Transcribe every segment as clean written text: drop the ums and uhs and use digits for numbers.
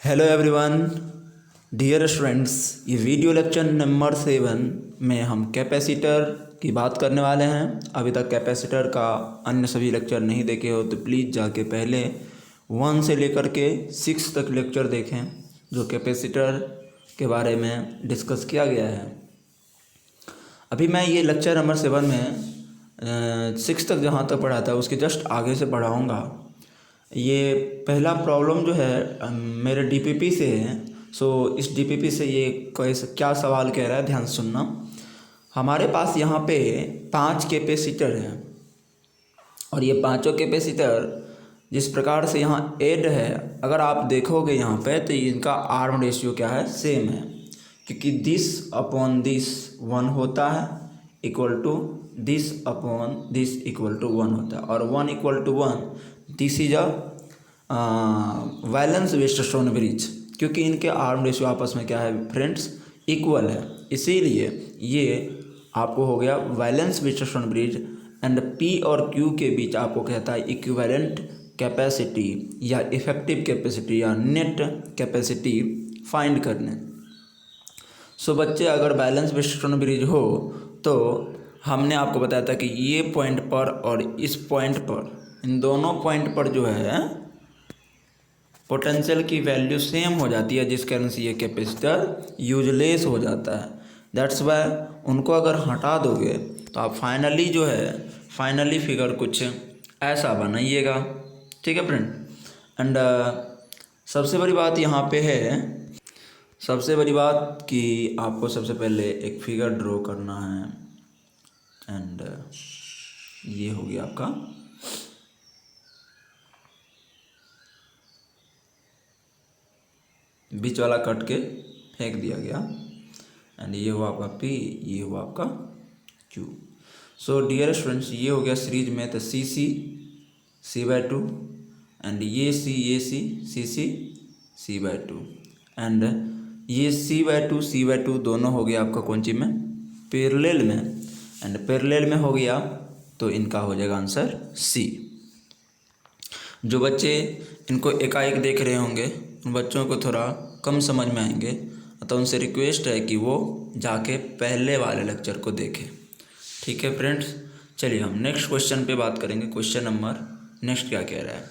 Hello everyone, dear students. ये video lecture number 7 में हम कैपेसिटर की बात करने वाले हैं। अभी तक कैपेसिटर का अन्य सभी लेक्चर नहीं देखे हो तो प्लीज़ जाके पहले 1 से लेकर के 6 तक लेक्चर देखें जो कैपेसिटर के बारे में डिस्कस किया गया है। अभी मैं ये लेक्चर नंबर 7 में 6 तक जहाँ तक पढ़ा था उसके जस्ट आगे से पढ़ाऊँगा। ये पहला प्रॉब्लम जो है मेरे डीपीपी से है। सो इस डीपीपी से ये क्या सवाल कह रहा है, ध्यान से सुनना। हमारे पास यहाँ पे 5 कैपेसिटर हैं और ये पांचों कैपेसिटर जिस प्रकार से यहाँ ऐड है, अगर आप देखोगे यहाँ पे तो इनका आर्म रेशियो क्या है, सेम है, क्योंकि दिस अपॉन दिस 1 होता है equal to this upon this equal to 1 होता है और 1 equal to 1 this is a balance Wheatstone bridge, क्योंकि इनके आर्म रेशियो आपस में क्या है फ्रेंड्स, इक्वल है। इसीलिए ये आपको हो गया valence Wheatstone bridge. And P और क्यू के बीच आपको कहता है इक्विवेलेंट कैपेसिटी या इफेक्टिव कैपेसिटी या नेट कैपेसिटी फाइंड करने। सो बच्चे, अगर बैलेंस वेस्टरस्टोन ब्रिज हो तो हमने आपको बताया था कि ये पॉइंट पर और इस पॉइंट पर, इन दोनों पॉइंट पर जो है पोटेंशियल की वैल्यू सेम हो जाती है, जिस कारण से ये कैपेसिटर यूजलेस हो जाता है। दैट्स वाई उनको अगर हटा दोगे तो आप फाइनली जो है फाइनली फिगर कुछ ऐसा बनाइएगा। ठीक है फ्रेंड। एंड सबसे बड़ी बात यहाँ पे है, सबसे बड़ी बात कि आपको सबसे पहले एक फिगर ड्रॉ करना है। एंड ये हो गया आपका बीच वाला कट के फेंक दिया गया। एंड ये हुआ आपका P, ये हुआ आपका Q। सो डियर स्टूडेंट्स, ये हो गया सीरीज में तो C/2 एंड ये C C/2 एंड ये C/2 दोनों हो गया आपका कौन सी में, पैरेलल में। एंड पैरेलल में हो गया तो इनका हो जाएगा आंसर C। जो बच्चे इनको एकाएक देख रहे होंगे उन बच्चों को थोड़ा कम समझ में आएंगे, तो उनसे रिक्वेस्ट है कि वो जाके पहले वाले लेक्चर को देखें। ठीक है फ्रेंड्स, चलिए हम नेक्स्ट क्वेश्चन पे बात करेंगे। क्वेश्चन नंबर नेक्स्ट क्या कह रहा है।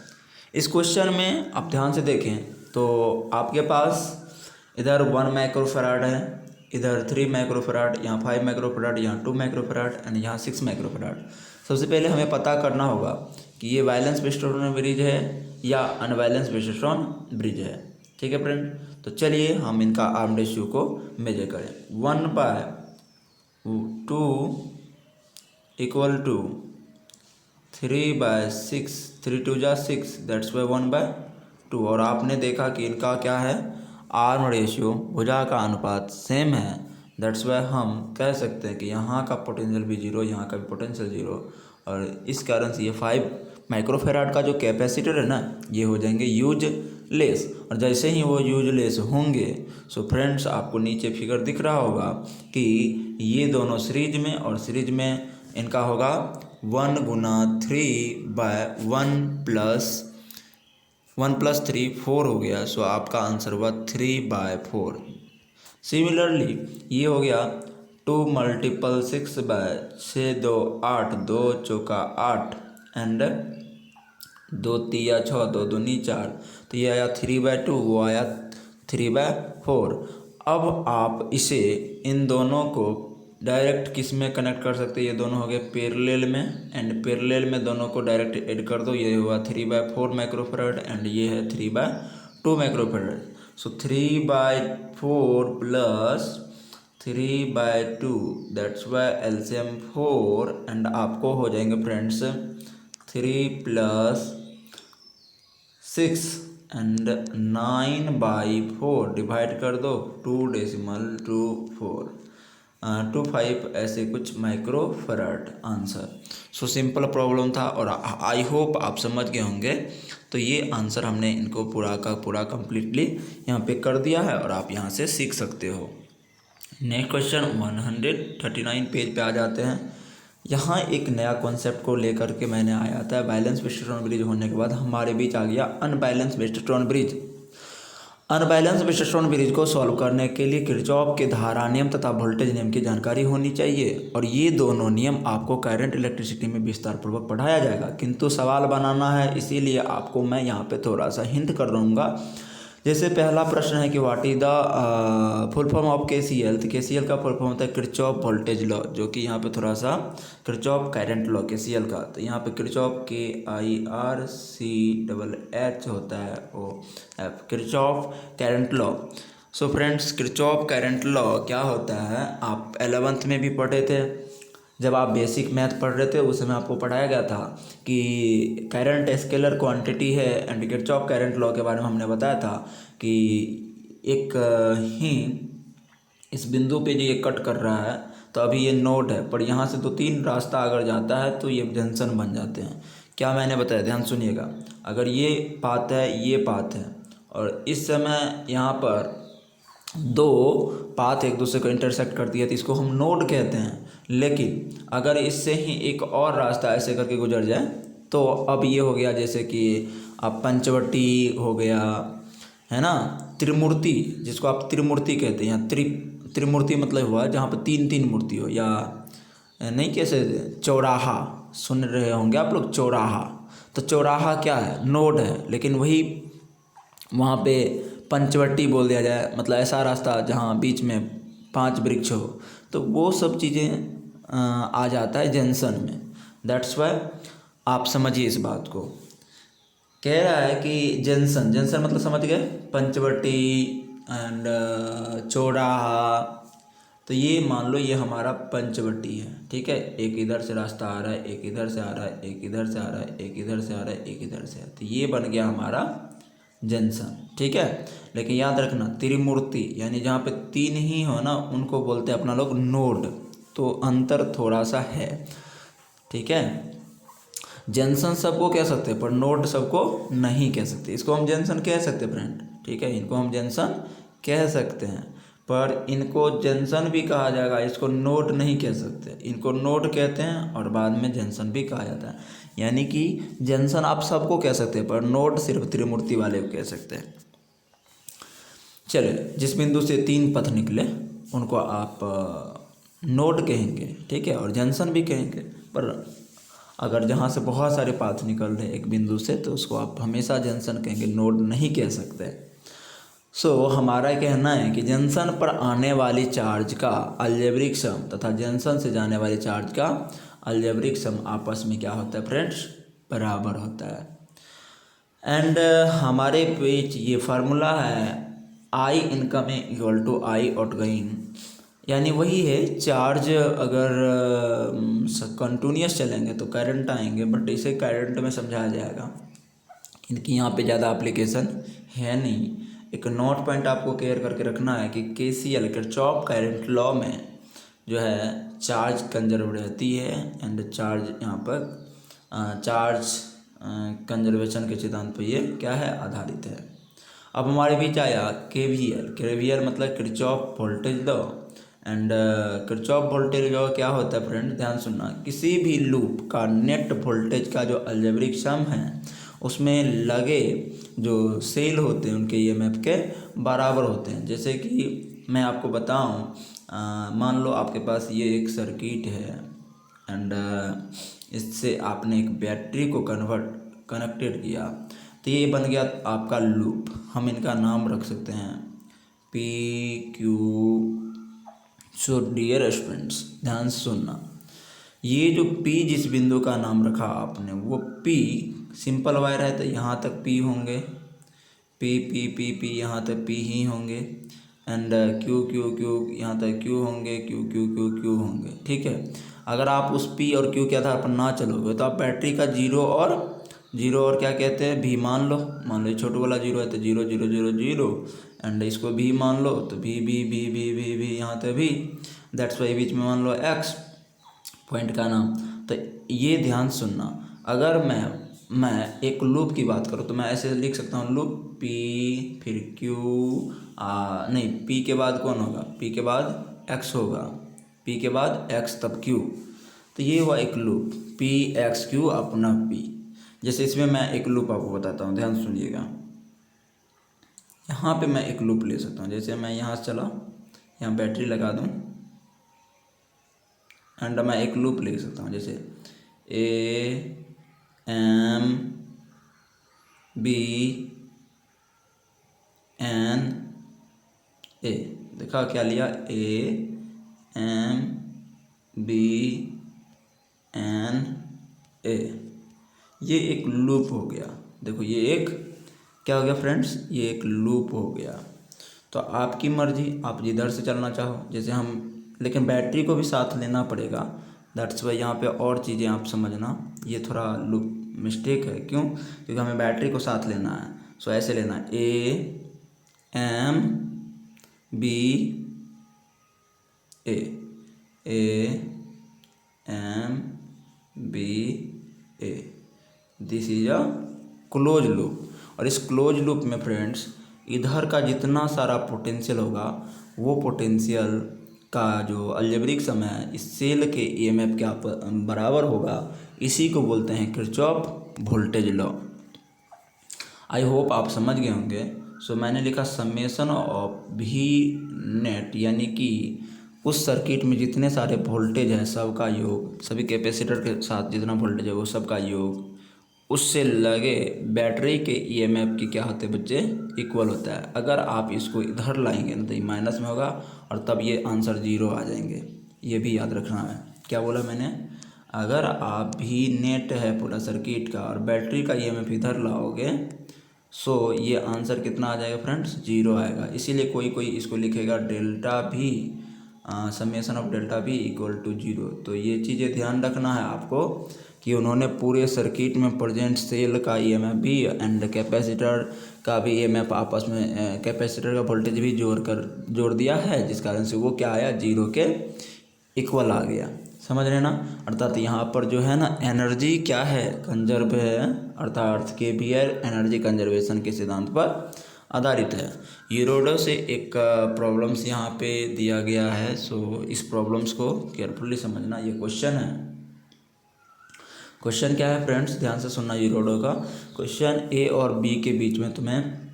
इस क्वेश्चन में आप ध्यान से देखें तो आपके पास इधर 1 माइक्रोफैराड है, इधर 3 माइक्रोफैराड, यहाँ 5 माइक्रोफैराड, यहाँ 2 माइक्रोफैराड एंड यहाँ 6 माइक्रोफैराड। सबसे पहले हमें पता करना होगा कि ये वैलेंस वेस्टरस्टोन ब्रिज है या अनवैलेंस वेस्टरस्टोन ब्रिज है। ठीक है फ्रेंड, तो चलिए हम इनका आर्म रेशियो को मेजर करें। 1/2 इक्वल टू 3/6, 3 2 जा 6, दैट्स वाई 1/2। और आपने देखा कि इनका क्या है, आर्म रेशियो, भुजा का अनुपात सेम है। दैट्स वाई हम कह सकते हैं कि यहाँ का पोटेंशियल भी 0, यहाँ का भी पोटेंशियल 0, और इस कारण से ये 5 माइक्रोफैराड का जो कैपेसिटर है ना, ये हो जाएंगे यूजलेस। और जैसे ही वो यूजलेस होंगे, सो फ्रेंड्स आपको नीचे फिगर दिख रहा होगा कि ये दोनों सीरीज में, और सीरीज में इनका होगा 1 गुना 3/1 + 3 4 हो गया। सो आपका आंसर हुआ 3/4। सिमिलरली ये हो गया 2 × 6/6 2 8, 2 चौका 8 एंड 2 तिया 6, 2 दूनी 4, तो ये आया 3/2, वो आया 3/4। अब आप इसे इन दोनों को डायरेक्ट किस में कनेक्ट कर सकते हैं, ये दोनों हो गए पैरेलल में, एंड पैरेलल में दोनों को डायरेक्ट ऐड कर दो, ये हुआ 3/4 माइक्रोफैराड एंड ये है 3/2 microfarad. So 3/4 + 3/2, that's why LCM 4 and आपको हो जाएंगे फ्रेंड्स 3 + 6 एंड 9/4 डिवाइड कर दो 2.24 ऐसे कुछ microfarad answer. So simple problem था और आई होप आप समझ गए होंगे। तो ये आंसर हमने इनको पूरा का पूरा कंप्लीटली यहाँ पे कर दिया है और आप यहाँ से सीख सकते हो। नेक्स्ट क्वेश्चन 139 पेज पे आ जाते हैं। यहाँ एक नया कॉन्सेप्ट को लेकर के मैंने आया था। बैलेंस वेस्टरस्टोन ब्रिज होने के बाद हमारे बीच आ गया अनबैलेंस वेस्टरस्टोन ब्रिज। अनबैलेंस विश्लेषण ब्रिज को सॉल्व करने के लिए किरचॉफ के धारा नियम तथा वोल्टेज नियम की जानकारी होनी चाहिए और ये दोनों नियम आपको करंट इलेक्ट्रिसिटी में विस्तार पूर्वक पढ़ाया जाएगा, किंतु सवाल बनाना है इसीलिए आपको मैं यहाँ पे थोड़ा सा हिंट कर दूँगा। जैसे पहला प्रश्न है कि what is the full form of KCL, तो केसीएल का फुल फॉर्म होता है किरचॉफ वोल्टेज लॉ, जो कि यहाँ पे थोड़ा सा किरचॉफ करंट लॉ केसीएल का, तो यहाँ पे किरचॉफ KIRCH होता है OF, Kirchhoff current law. So friends, Kirchhoff current law क्या होता है आप 11th में भी पढ़े थे, जब आप बेसिक मैथ पढ़ रहे थे उस समय आपको पढ़ाया गया था कि करंट स्केलर क्वांटिटी है एंड किरचॉफ करंट लॉ के बारे में हमने बताया था कि एक ही इस बिंदु पे जो ये कट कर रहा है तो अभी ये नोड है, पर यहाँ से 2-3 रास्ता अगर जाता है तो ये जंक्शन बन जाते हैं। क्या मैंने बताया, ध्यान सुनिएगा। अगर ये पाथ है, ये पाथ है और इस समय यहाँ पर 2 पाथ एक दूसरे को इंटरसेक्ट करती है तो इसको हम नोड कहते हैं। लेकिन अगर इससे ही एक और रास्ता ऐसे करके गुजर जाए तो अब ये हो गया जैसे कि आप पंचवटी हो गया, है ना, त्रिमूर्ति, जिसको आप त्रिमूर्ति कहते हैं, त्रिमूर्ति मतलब हुआ जहाँ पे 3-3 मूर्ति हो, या नहीं कैसे चौराहा सुन रहे होंगे आप लोग, चौराहा, तो चौराहा क्या है, नोड है, लेकिन वही वहाँ पे पंचवटी बोल दिया जाए, मतलब ऐसा रास्ता जहाँ बीच में 5 वृक्ष हो, तो वो सब चीज़ें आ जाता है जंक्शन में। दैट्स वाई आप समझिए इस बात को। कह रहा है कि जंक्शन मतलब समझ गए, पंचवटी एंड चौराहा, तो ये मान लो ये हमारा पंचवटी है, ठीक है, एक इधर से रास्ता आ रहा है, एक इधर से आ रहा है, एक इधर से आ रहा है, एक इधर से आ रहा है, एक इधर से, तो ये बन गया हमारा जंक्शन, ठीक है। लेकिन याद रखना त्रिमूर्ति यानी जहाँ पे 3 ही हो ना उनको बोलते हैं अपना लोग नोड, तो अंतर थोड़ा सा है, ठीक है। जंक्शन सबको कह सकते हैं पर नोड सबको नहीं कह सकते, इसको हम जंक्शन कह सकते हैं फ्रेंड, ठीक है, इनको हम जंक्शन कह सकते हैं पर इनको जंक्शन भी कहा जाएगा, इसको नोड नहीं कह सकते, इनको नोड कहते हैं और बाद में जंक्शन भी कहा जाता है। यानी कि जंक्शन आप सबको कह सकते हैं पर नोड सिर्फ त्रिमूर्ति वाले को कह सकते हैं। चलिए, जिस बिंदु से 3 पथ निकले उनको आप नोड कहेंगे, ठीक है, और जंक्शन भी कहेंगे, पर अगर जहाँ से बहुत सारे पाथ निकल रहे एक बिंदु से तो उसको आप हमेशा जंक्शन कहेंगे, नोड नहीं कह सकते। सो हमारा कहना है कि जंक्शन पर आने वाली चार्ज का अलजेब्रिक सम तथा जंक्शन से जाने वाली चार्ज का अलजेब्रिक सम आपस में क्या होता है फ्रेंड्स, बराबर होता है। एंड हमारे पेज ये फार्मूला है I incoming equal to I outgoing, यानी वही है, चार्ज अगर कंटिन्यूस चलेंगे तो करंट आएंगे, बट इसे करंट में समझाया जाएगा, इनकी यहाँ पे ज़्यादा एप्लीकेशन है नहीं। एक नोट पॉइंट आपको क्लियर करके रखना है कि KCL किरचॉफ करंट लॉ में जो है चार्ज कंजर्व रहती है एंड चार्ज यहाँ पर चार्ज कंजर्वेशन के सिद्धांत पर ये क्या है, आधारित है। अब हमारे बीच आया KVL मतलब Kirchhoff voltage law and Kirchhoff voltage law क्या होता है फ्रेंड, ध्यान सुनना, किसी भी लूप का नेट वोल्टेज का जो अलजेब्रिक सम है उसमें लगे जो सेल होते हैं उनके EMF के बराबर होते हैं। जैसे कि मैं आपको बताऊं, मान लो आपके पास ये एक सर्किट है एंड इससे आपने एक बैटरी को कनेक्टेड किया, तो ये बन गया आपका लूप। हम इनका नाम रख सकते हैं PQ। सो डियर स्टूडेंट्स ध्यान से सुनना, ये जो P जिस बिंदु का नाम रखा आपने वो P सिंपल वायर है तो यहाँ तक P होंगे, P यहाँ तक P ही होंगे एंड Q यहाँ तक Q होंगे, Q होंगे, ठीक है। अगर आप उस P और Q के आधार पर ना चलोगे तो आप बैटरी का जीरो और क्या कहते हैं V मान लो छोटा वाला जीरो है तो 0 एंड इसको V मान लो तो V यहाँ तक V, दैट्स वाई बीच में मान लो X पॉइंट का नाम। तो ये ध्यान सुनना, अगर मैं एक लूप की बात करूँ तो मैं ऐसे लिख सकता हूँ लूप P फिर Q नहीं, P के बाद कौन होगा, P के बाद X होगा, P के बाद X तब Q, तो ये हुआ एक लूप PXQ अपना P। जैसे इसमें मैं एक लूप आपको बताता हूँ, ध्यान सुनिएगा, यहाँ पे मैं एक लूप ले सकता हूँ। जैसे मैं यहाँ से चला, यहाँ बैटरी लगा दूँ एंड मैं एक लूप ले सकता हूँ, जैसे A M B N A. देखा क्या लिया, A M B N A. ये एक लूप हो गया। देखो ये एक क्या हो गया फ्रेंड्स, ये एक लूप हो गया। तो आपकी मर्जी, आप जिधर से चलना चाहो। जैसे हम, लेकिन बैटरी को भी साथ लेना पड़ेगा। दैट्स वाई यहाँ पे और चीज़ें आप समझना, ये थोड़ा लूप मिस्टेक है। क्यों? क्योंकि हमें बैटरी को साथ लेना है। सो ऐसे लेना है, A M B A, A M B A. This is a close loop. और इस क्लोज लूप में फ्रेंड्स, इधर का जितना सारा पोटेंशियल होगा, वो पोटेंशियल का जो अलजेब्रिक सम है इस सेल के ईएमएफ के बराबर होगा। इसी को बोलते हैं Kirchhoff voltage law. I hope आप समझ गए होंगे। सो मैंने लिखा समेशन ऑफ वी नेट, यानी कि उस सर्किट में जितने सारे वोल्टेज है सबका योग, सभी कैपेसिटर के साथ जितना वोल्टेज है वो सबका योग उससे लगे बैटरी के ईएमएफ की क्या होते हैं बच्चे, इक्वल होता है। अगर आप इसको इधर लाएंगे ना तो ये माइनस में होगा और तब ये आंसर 0 आ जाएंगे। ये भी याद रखना है। क्या बोला मैंने? अगर आप भी नेट है पूरा सर्किट का और बैटरी का ईएमएफ इधर लाओगे, सो ये आंसर कितना आ जाएगा फ्रेंड्स, 0 आएगा। इसीलिए कोई कोई इसको लिखेगा डेल्टा भी, समेशन ऑफ डेल्टा भी इक्वल टू 0। तो ये चीज़ें ध्यान रखना है आपको कि उन्होंने पूरे सर्किट में प्रेजेंट सेल का ईएमएफ भी एंड कैपेसिटर का भी ईएमएफ आपस में, कैपेसिटर का वोल्टेज भी जोड़ दिया है, जिस कारण से वो क्या आया, 0 के इक्वल आ गया। समझ रहे ना? अर्थात यहाँ पर जो है ना एनर्जी क्या है, कंजर्व है। अर्थात केवीएल एनर्जी कंजर्वेशन के सिद्धांत पर आधारित है। यूरोडो से एक प्रॉब्लम्स यहाँ पे दिया गया है। सो इस प्रॉब्लम्स को केयरफुली समझना। ये क्वेश्चन है। क्वेश्चन क्या है फ्रेंड्स, ध्यान से सुनना। यूरोडो का क्वेश्चन, ए और बी के बीच में तुम्हें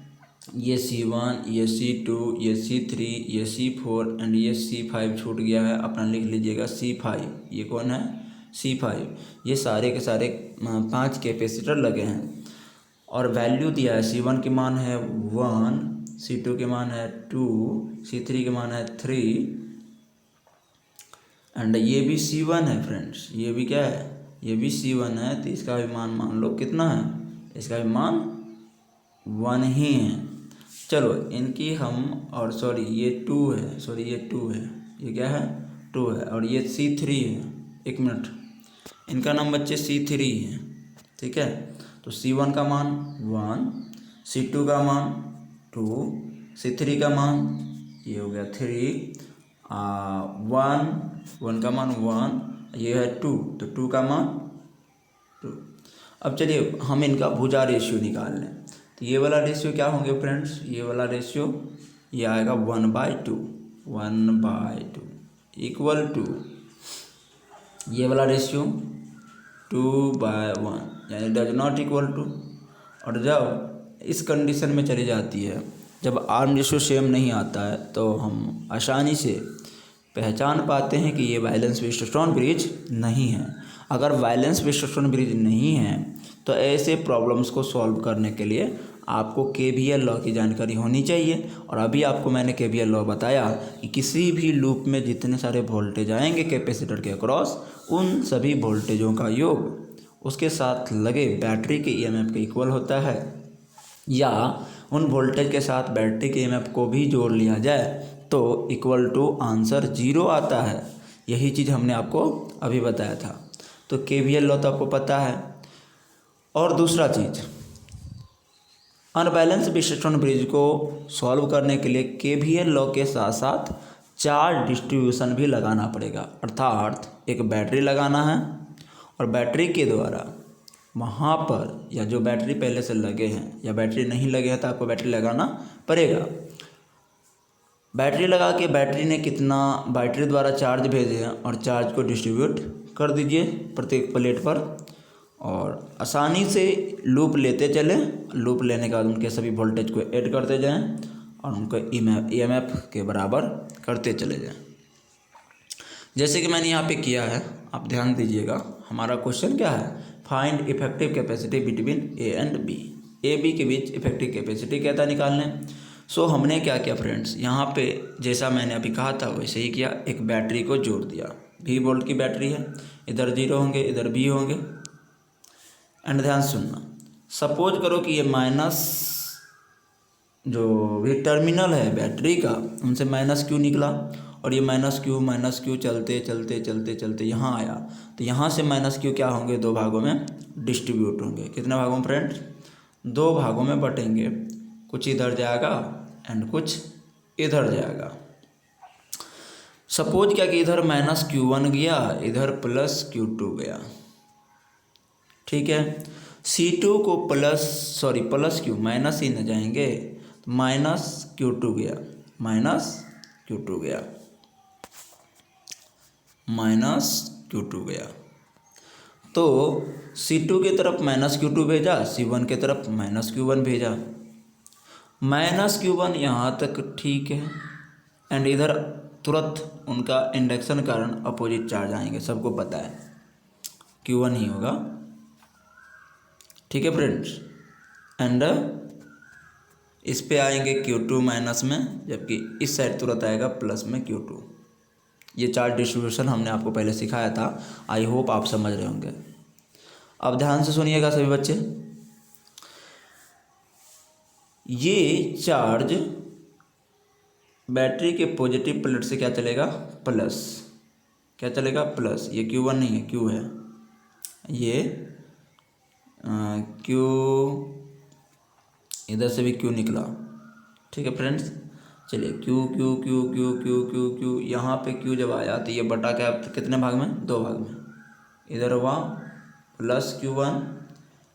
ये C1, ये C2, ये C3, ये C4 एंड ये C5 छूट गया है। अपना लिख लीजिएगा C5। ये कौन है? C5। ये सारे के सारे 5 कैपेसिटर लगे हैं और वैल्यू दिया है। C1 की मान है 1, C2 के मान है 2, C3 के मान है 3 एंड ये भी C1 है फ्रेंड्स। ये भी क्या है? ये भी C1 है। तो इसका भी मान लो कितना है? इसका भी मान 1 ही है। चलो इनकी हम, और सॉरी ये 2 है, सॉरी ये 2 है, ये क्या है? 2 है और ये C3 है। एक मिनट, इनका नाम बच्चे C3 है, ठीक है। तो C1 का मान 1, C2 का मान 2, C3 का मान ये हो गया 3, 1 का मान 1, ये है 2, तो 2 का मान 2। अब चलिए हम इनका भुजा रेशियो निकाल लें। तो ये वाला रेशियो क्या होंगे फ्रेंड्स? ये वाला रेशियो ये आएगा 1/2, 1/2 इक्वल टू ये वाला रेशियो 2/1, यानी डज नॉट इक्वल टू। और जब इस कंडीशन में चली जाती है, जब आर्म रेशियो सेम नहीं आता है, तो हम आसानी से पहचान पाते हैं कि ये वैलेंस व्हीटस्टोन ब्रिज नहीं है। अगर वैलेंस व्हीटस्टोन ब्रिज नहीं है तो ऐसे प्रॉब्लम्स को सॉल्व करने के लिए आपको केवीएल लॉ की जानकारी होनी चाहिए। और अभी आपको मैंने केवीएल लॉ बताया कि किसी भी लूप में जितने सारे वोल्टेज आएंगे कैपेसिटर के अक्रॉस, उन सभी वोल्टेजों का योग उसके साथ लगे बैटरी के ईएमएफ के इक्वल होता है, या उन वोल्टेज के साथ बैटरी के ईएमएफ को भी जोड़ लिया जाए तो इक्वल टू आंसर 0 आता है। यही चीज़ हमने आपको अभी बताया था। तो केवीएल लॉ तो आपको पता है। और दूसरा चीज़, अनबैलेंस व्हीटस्टोन ब्रिज को सॉल्व करने के लिए केवीएल लॉ के साथ साथ चार्ज डिस्ट्रीब्यूशन भी लगाना पड़ेगा। अर्थात एक बैटरी लगाना है और बैटरी के द्वारा वहाँ पर, या जो बैटरी पहले से लगे हैं या बैटरी नहीं लगे हैं तो आपको बैटरी लगाना पड़ेगा। बैटरी लगा के बैटरी ने कितना बैटरी द्वारा चार्ज भेजे हैं और चार्ज को डिस्ट्रीब्यूट कर दीजिए प्रत्येक प्लेट पर। और आसानी से लूप लेते चलें, लूप लेने के बाद उनके सभी वोल्टेज को ऐड करते जाएं और उनको ईएमएफ के बराबर करते चले जाएं। जैसे कि मैंने यहाँ पे किया है, आप ध्यान दीजिएगा। हमारा क्वेश्चन क्या है, find effective capacity between A and B. A B के बीच इफेक्टिव कैपेसिटी कहता निकालने। सो हमने क्या किया फ्रेंड्स, यहाँ पे जैसा मैंने अभी कहा था वैसे ही किया, एक बैटरी को जोड़ दिया। V वोल्ट की बैटरी है, इधर 0 होंगे, इधर B होंगे। एंड ध्यान सुनना, सपोज करो कि ये माइनस जो भी टर्मिनल है बैटरी का, उनसे माइनस क्यू निकला और ये माइनस क्यू चलते चलते चलते चलते यहाँ आया। तो यहाँ से माइनस क्यू क्या होंगे, 2 भागों में डिस्ट्रीब्यूट होंगे। कितने भागों में फ्रेंड्स, 2 भागों में बटेंगे। कुछ इधर जाएगा एंड कुछ इधर जाएगा। सपोज क्या कि इधर -Q1 गया, इधर +Q2 गया। ठीक है, C2 को प्लस क्यू माइनस ही न जाएंगे, तो -Q2 गया, -Q2 गया, -Q2 गया। तो C2 की तरफ -Q2 भेजा, C1 की तरफ -Q1 भेजा। -Q1 यहाँ तक ठीक है, एंड इधर तुरंत उनका इंडक्शन कारण अपोजिट चार्ज आएंगे, सबको पता है Q1 ही होगा। ठीक है फ्रेंड्स, एंड इस पे आएंगे Q2 माइनस में, जबकि इस साइड तुरंत आएगा प्लस में Q2। ये चार्ज डिस्ट्रीब्यूशन हमने आपको पहले सिखाया था, आई होप आप समझ रहे होंगे। अब ध्यान से सुनिएगा सभी बच्चे, ये चार्ज बैटरी के पॉजिटिव प्लेट से क्या चलेगा, प्लस। क्या चलेगा, प्लस। ये Q1 नहीं है, Q है, ये Q, इधर से भी Q निकला। ठीक है फ्रेंड्स, चलिए Q, यहाँ पे Q जब आया तो ये बटा क्या, कितने भाग में, 2 भाग में। इधर हुआ +Q1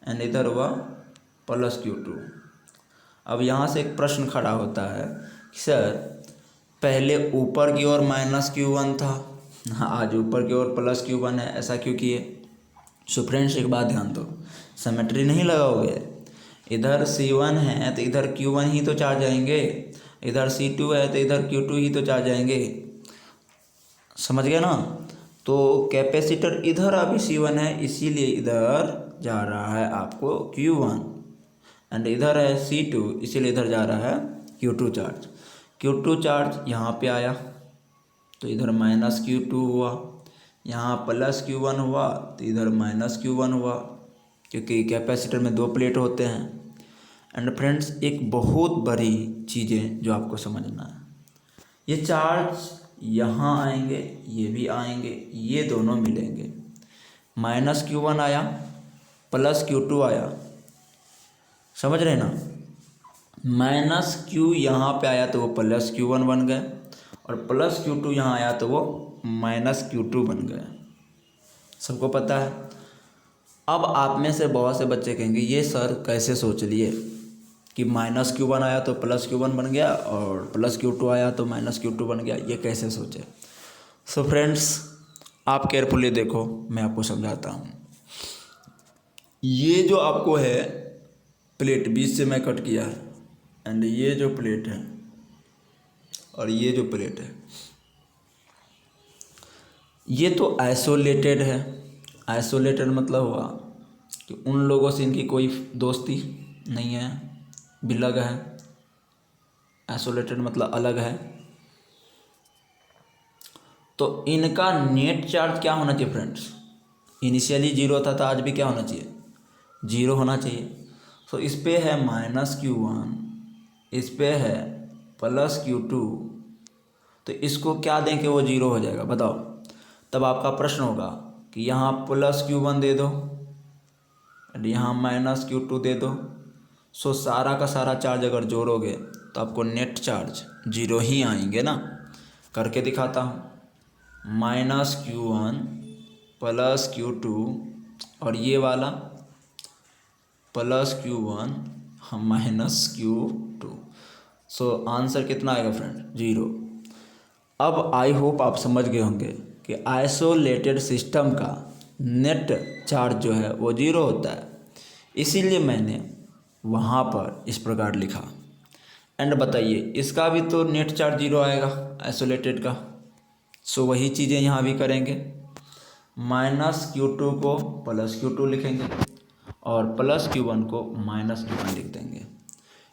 एंड इधर हुआ +Q2। अब यहाँ से एक प्रश्न खड़ा होता है कि सर पहले ऊपर की ओर -Q1 था, आज ऊपर की ओर +Q1 है, ऐसा क्यों किए। सो फ्रेंड्स एक बात ध्यान दो, सिमेट्री नहीं लगाओगे। इधर C1 है तो इधर Q1 ही तो चार्ज आएंगे, इधर C2 है तो इधर Q2 ही तो चार्ज आएंगे। समझ गए ना। तो कैपेसिटर इधर अभी C1 है, इसीलिए इधर जा रहा है आपको Q1, एंड इधर है C2, इसीलिए इधर जा रहा है Q2 चार्ज। Q2 चार्ज यहाँ पे आया तो इधर -Q2 हुआ, यहाँ +Q1 हुआ तो इधर -Q1 हुआ, क्योंकि कैपेसिटर में 2 प्लेट होते हैं। एंड फ्रेंड्स एक बहुत बड़ी चीज़ें जो आपको समझना है, ये चार्ज यहाँ आएंगे, ये भी आएंगे, ये दोनों मिलेंगे। -Q1 आया, +Q2 आया, समझ रहे ना। -Q यहाँ पे आया तो वो +Q1 बन गए, और +Q2 यहाँ आया तो वो -Q2 बन गए। सबको पता है। अब आप में से बहुत से बच्चे कहेंगे ये सर कैसे सोच लिए कि -Q1 आया तो +Q1 बन गया और +Q2 आया तो -Q2 बन गया, ये कैसे सोचे। सो फ्रेंड्स आप केयरफुली देखो, मैं आपको समझाता हूँ। ये जो आपको है प्लेट बीच से मैं कट किया है, एंड ये जो प्लेट है और ये जो प्लेट है, ये तो आइसोलेटेड है। आइसोलेटेड मतलब हुआ कि उन लोगों से इनकी कोई दोस्ती नहीं है, विलग है। आइसोलेटेड मतलब अलग है। तो इनका नेट चार्ज क्या होना चाहिए फ्रेंड्स, इनिशियली 0 था तो आज भी क्या होना चाहिए, 0 होना चाहिए। तो इस पे है -Q1, इस पे है +Q2, तो इसको क्या दें कि वो 0 हो जाएगा, बताओ। तब आपका प्रश्न होगा कि यहाँ +Q1 दे दो, यहाँ -Q2 दे दो। सो सारा का सारा चार्ज अगर जोड़ोगे तो आपको नेट चार्ज 0 ही आएंगे ना। करके दिखाता हूँ, -Q1 +Q2 और ये वाला +Q1 -Q2। सो आंसर कितना आएगा फ्रेंड, 0। अब आई होप आप समझ गए होंगे कि आइसोलेटेड सिस्टम का नेट चार्ज जो है वो 0 होता है, इसीलिए मैंने वहाँ पर इस प्रकार लिखा। एंड बताइए इसका भी तो नेट चार्ज 0 आएगा आइसोलेटेड का। सो वही चीज़ें यहाँ भी करेंगे, -Q2 को +Q2 लिखेंगे और +Q1 को -Q1 लिख देंगे।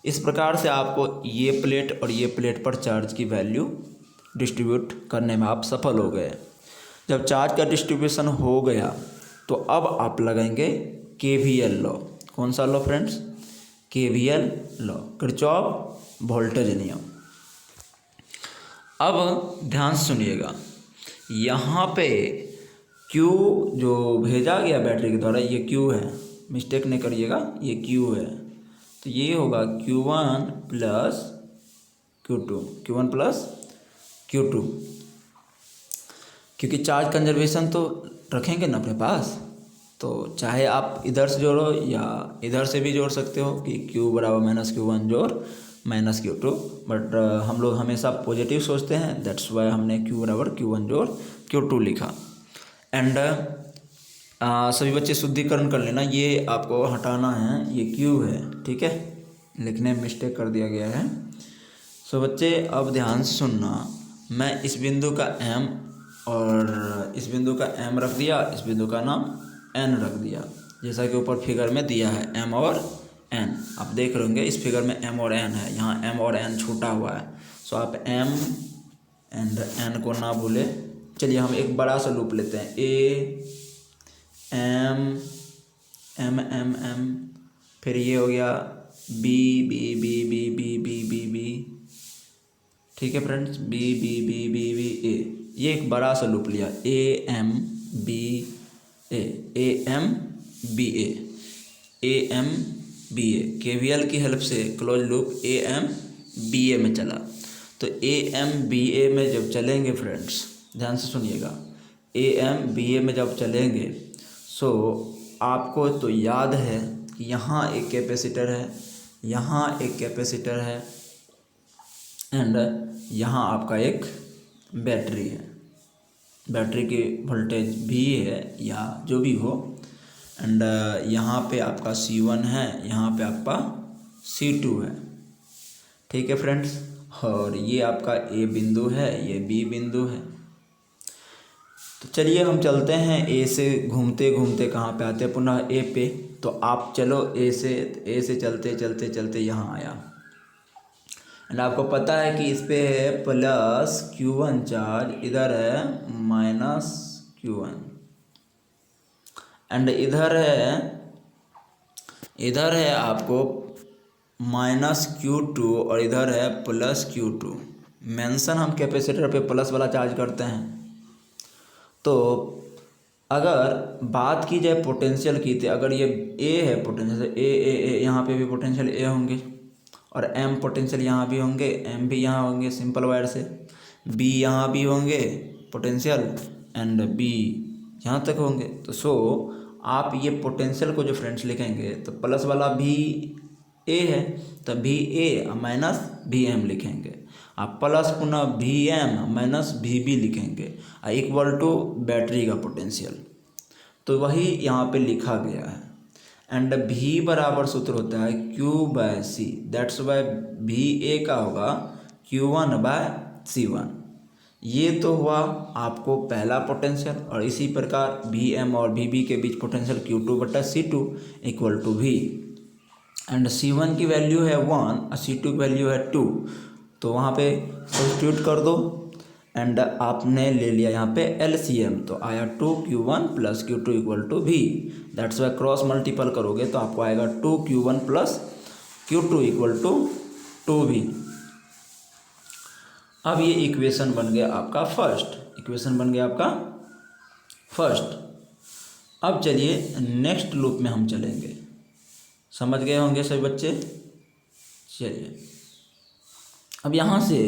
इस प्रकार से आपको ये प्लेट और ये प्लेट पर चार्ज की वैल्यू डिस्ट्रीब्यूट करने में आप सफल हो गए। जब चार्ज का डिस्ट्रीब्यूशन हो गया तो अब आप लगाएंगे KVL लॉ। कौन सा law friends? KVL law, Kirchhoff voltage नियम। अब ध्यान से सुनिएगा, यहाँ पे Q जो भेजा गया बैटरी के द्वारा ये Q है, मिस्टेक नहीं करिएगा, ये Q है। तो ये होगा Q1 plus Q2, Q1 plus Q2, क्योंकि चार्ज कंजर्वेशन तो रखेंगे ना अपने पास। तो चाहे आप इधर से जोड़ो या इधर से भी जोड़ सकते हो कि Q बराबर -Q1 जोड़ -Q2, बट हम लोग हमेशा पॉजिटिव सोचते हैं, दैट्स वाई हमने Q बराबर Q1 जोड़ Q2 लिखा। एंड सभी बच्चे शुद्धिकरण कर लेना, ये आपको हटाना है, ये Q है, ठीक है, लिखने में मिस्टेक कर दिया गया है। सो बच्चे अब ध्यान से सुनना, मैं इस बिंदु का M और इस बिंदु का M रख दिया, इस बिंदु का नाम N रख दिया, जैसा कि ऊपर फिगर में दिया है M और N। आप देख रहे होंगे इस फिगर में M और N है, यहाँ M और N छूटा हुआ है। सो आप M एंड N को ना भूले। चलिए हम एक बड़ा सा लूप लेते हैं, A M M M M, फिर ये हो गया B B B B B B B B, ठीक है friends, B B B B B A, ये एक बड़ा सा लूप लिया, A M B A, A M B A, A M B A, KVL की हेल्प से close loop A M B A में चला। तो A M B A में जब चलेंगे फ्रेंड्स, ध्यान से सुनिएगा, A M B A में जब चलेंगे सो आपको तो याद है कि यहाँ एक कैपेसिटर है, यहाँ एक कैपेसिटर है एंड यहाँ आपका एक बैटरी है। बैटरी की वोल्टेज भी है या जो भी हो, एंड यहाँ पे आपका C1 है, यहाँ पे आपका C2 है, ठीक है फ्रेंड्स। और ये आपका A बिंदु है, ये B बिंदु है। तो चलिए हम चलते हैं A से घूमते घूमते कहाँ पे आते हैं, पुनः A पे। तो आप चलो A से चलते चलते चलते यहाँ आया, एंड आपको पता है कि इस पे है +Q1 चार्ज, इधर है -Q1, एंड इधर है आपको -Q2 और इधर है +Q2। मेंशन हम कैपेसिटर पे प्लस वाला चार्ज करते हैं। तो अगर बात की जाए पोटेंशियल की, तो अगर ये A है पोटेंशियल, ए यहाँ पे भी पोटेंशियल A होंगे और M पोटेंशियल यहाँ भी होंगे, M भी यहाँ होंगे सिंपल वायर से, B यहाँ भी होंगे पोटेंशियल एंड B यहाँ तक होंगे। तो सो आप ये पोटेंशियल को जो फ्रेंड्स लिखेंगे तो प्लस वाला भी A है तो VA माइनस VM लिखेंगे, आप प्लस पुनः VM माइनस VB लिखेंगे इक्वल टू बैटरी का पोटेंशियल। तो वही यहाँ पे लिखा गया है। एंड V बराबर सूत्र होता है Q/C, दैट्स वाई VA का होगा Q1/C1। ये तो हुआ आपको पहला पोटेंशियल, और इसी प्रकार VM और VB के बीच potential Q2/C2 equal to V। And C1 की वैल्यू है 1 और C2 की वैल्यू है 2, तो वहाँ पे सब्स्टिट्यूट कर दो एंड आपने ले लिया यहाँ पे LCM, तो आया 2Q1 + Q2 equal to V। That's why cross multiple करोगे तो आपको आएगा 2Q1 + Q2 equal to 2V। अब ये इक्वेशन बन गया आपका फर्स्ट। अब चलिए नेक्स्ट लूप में हम चलेंगे, समझ गए होंगे सभी बच्चे। चलिए अब यहाँ से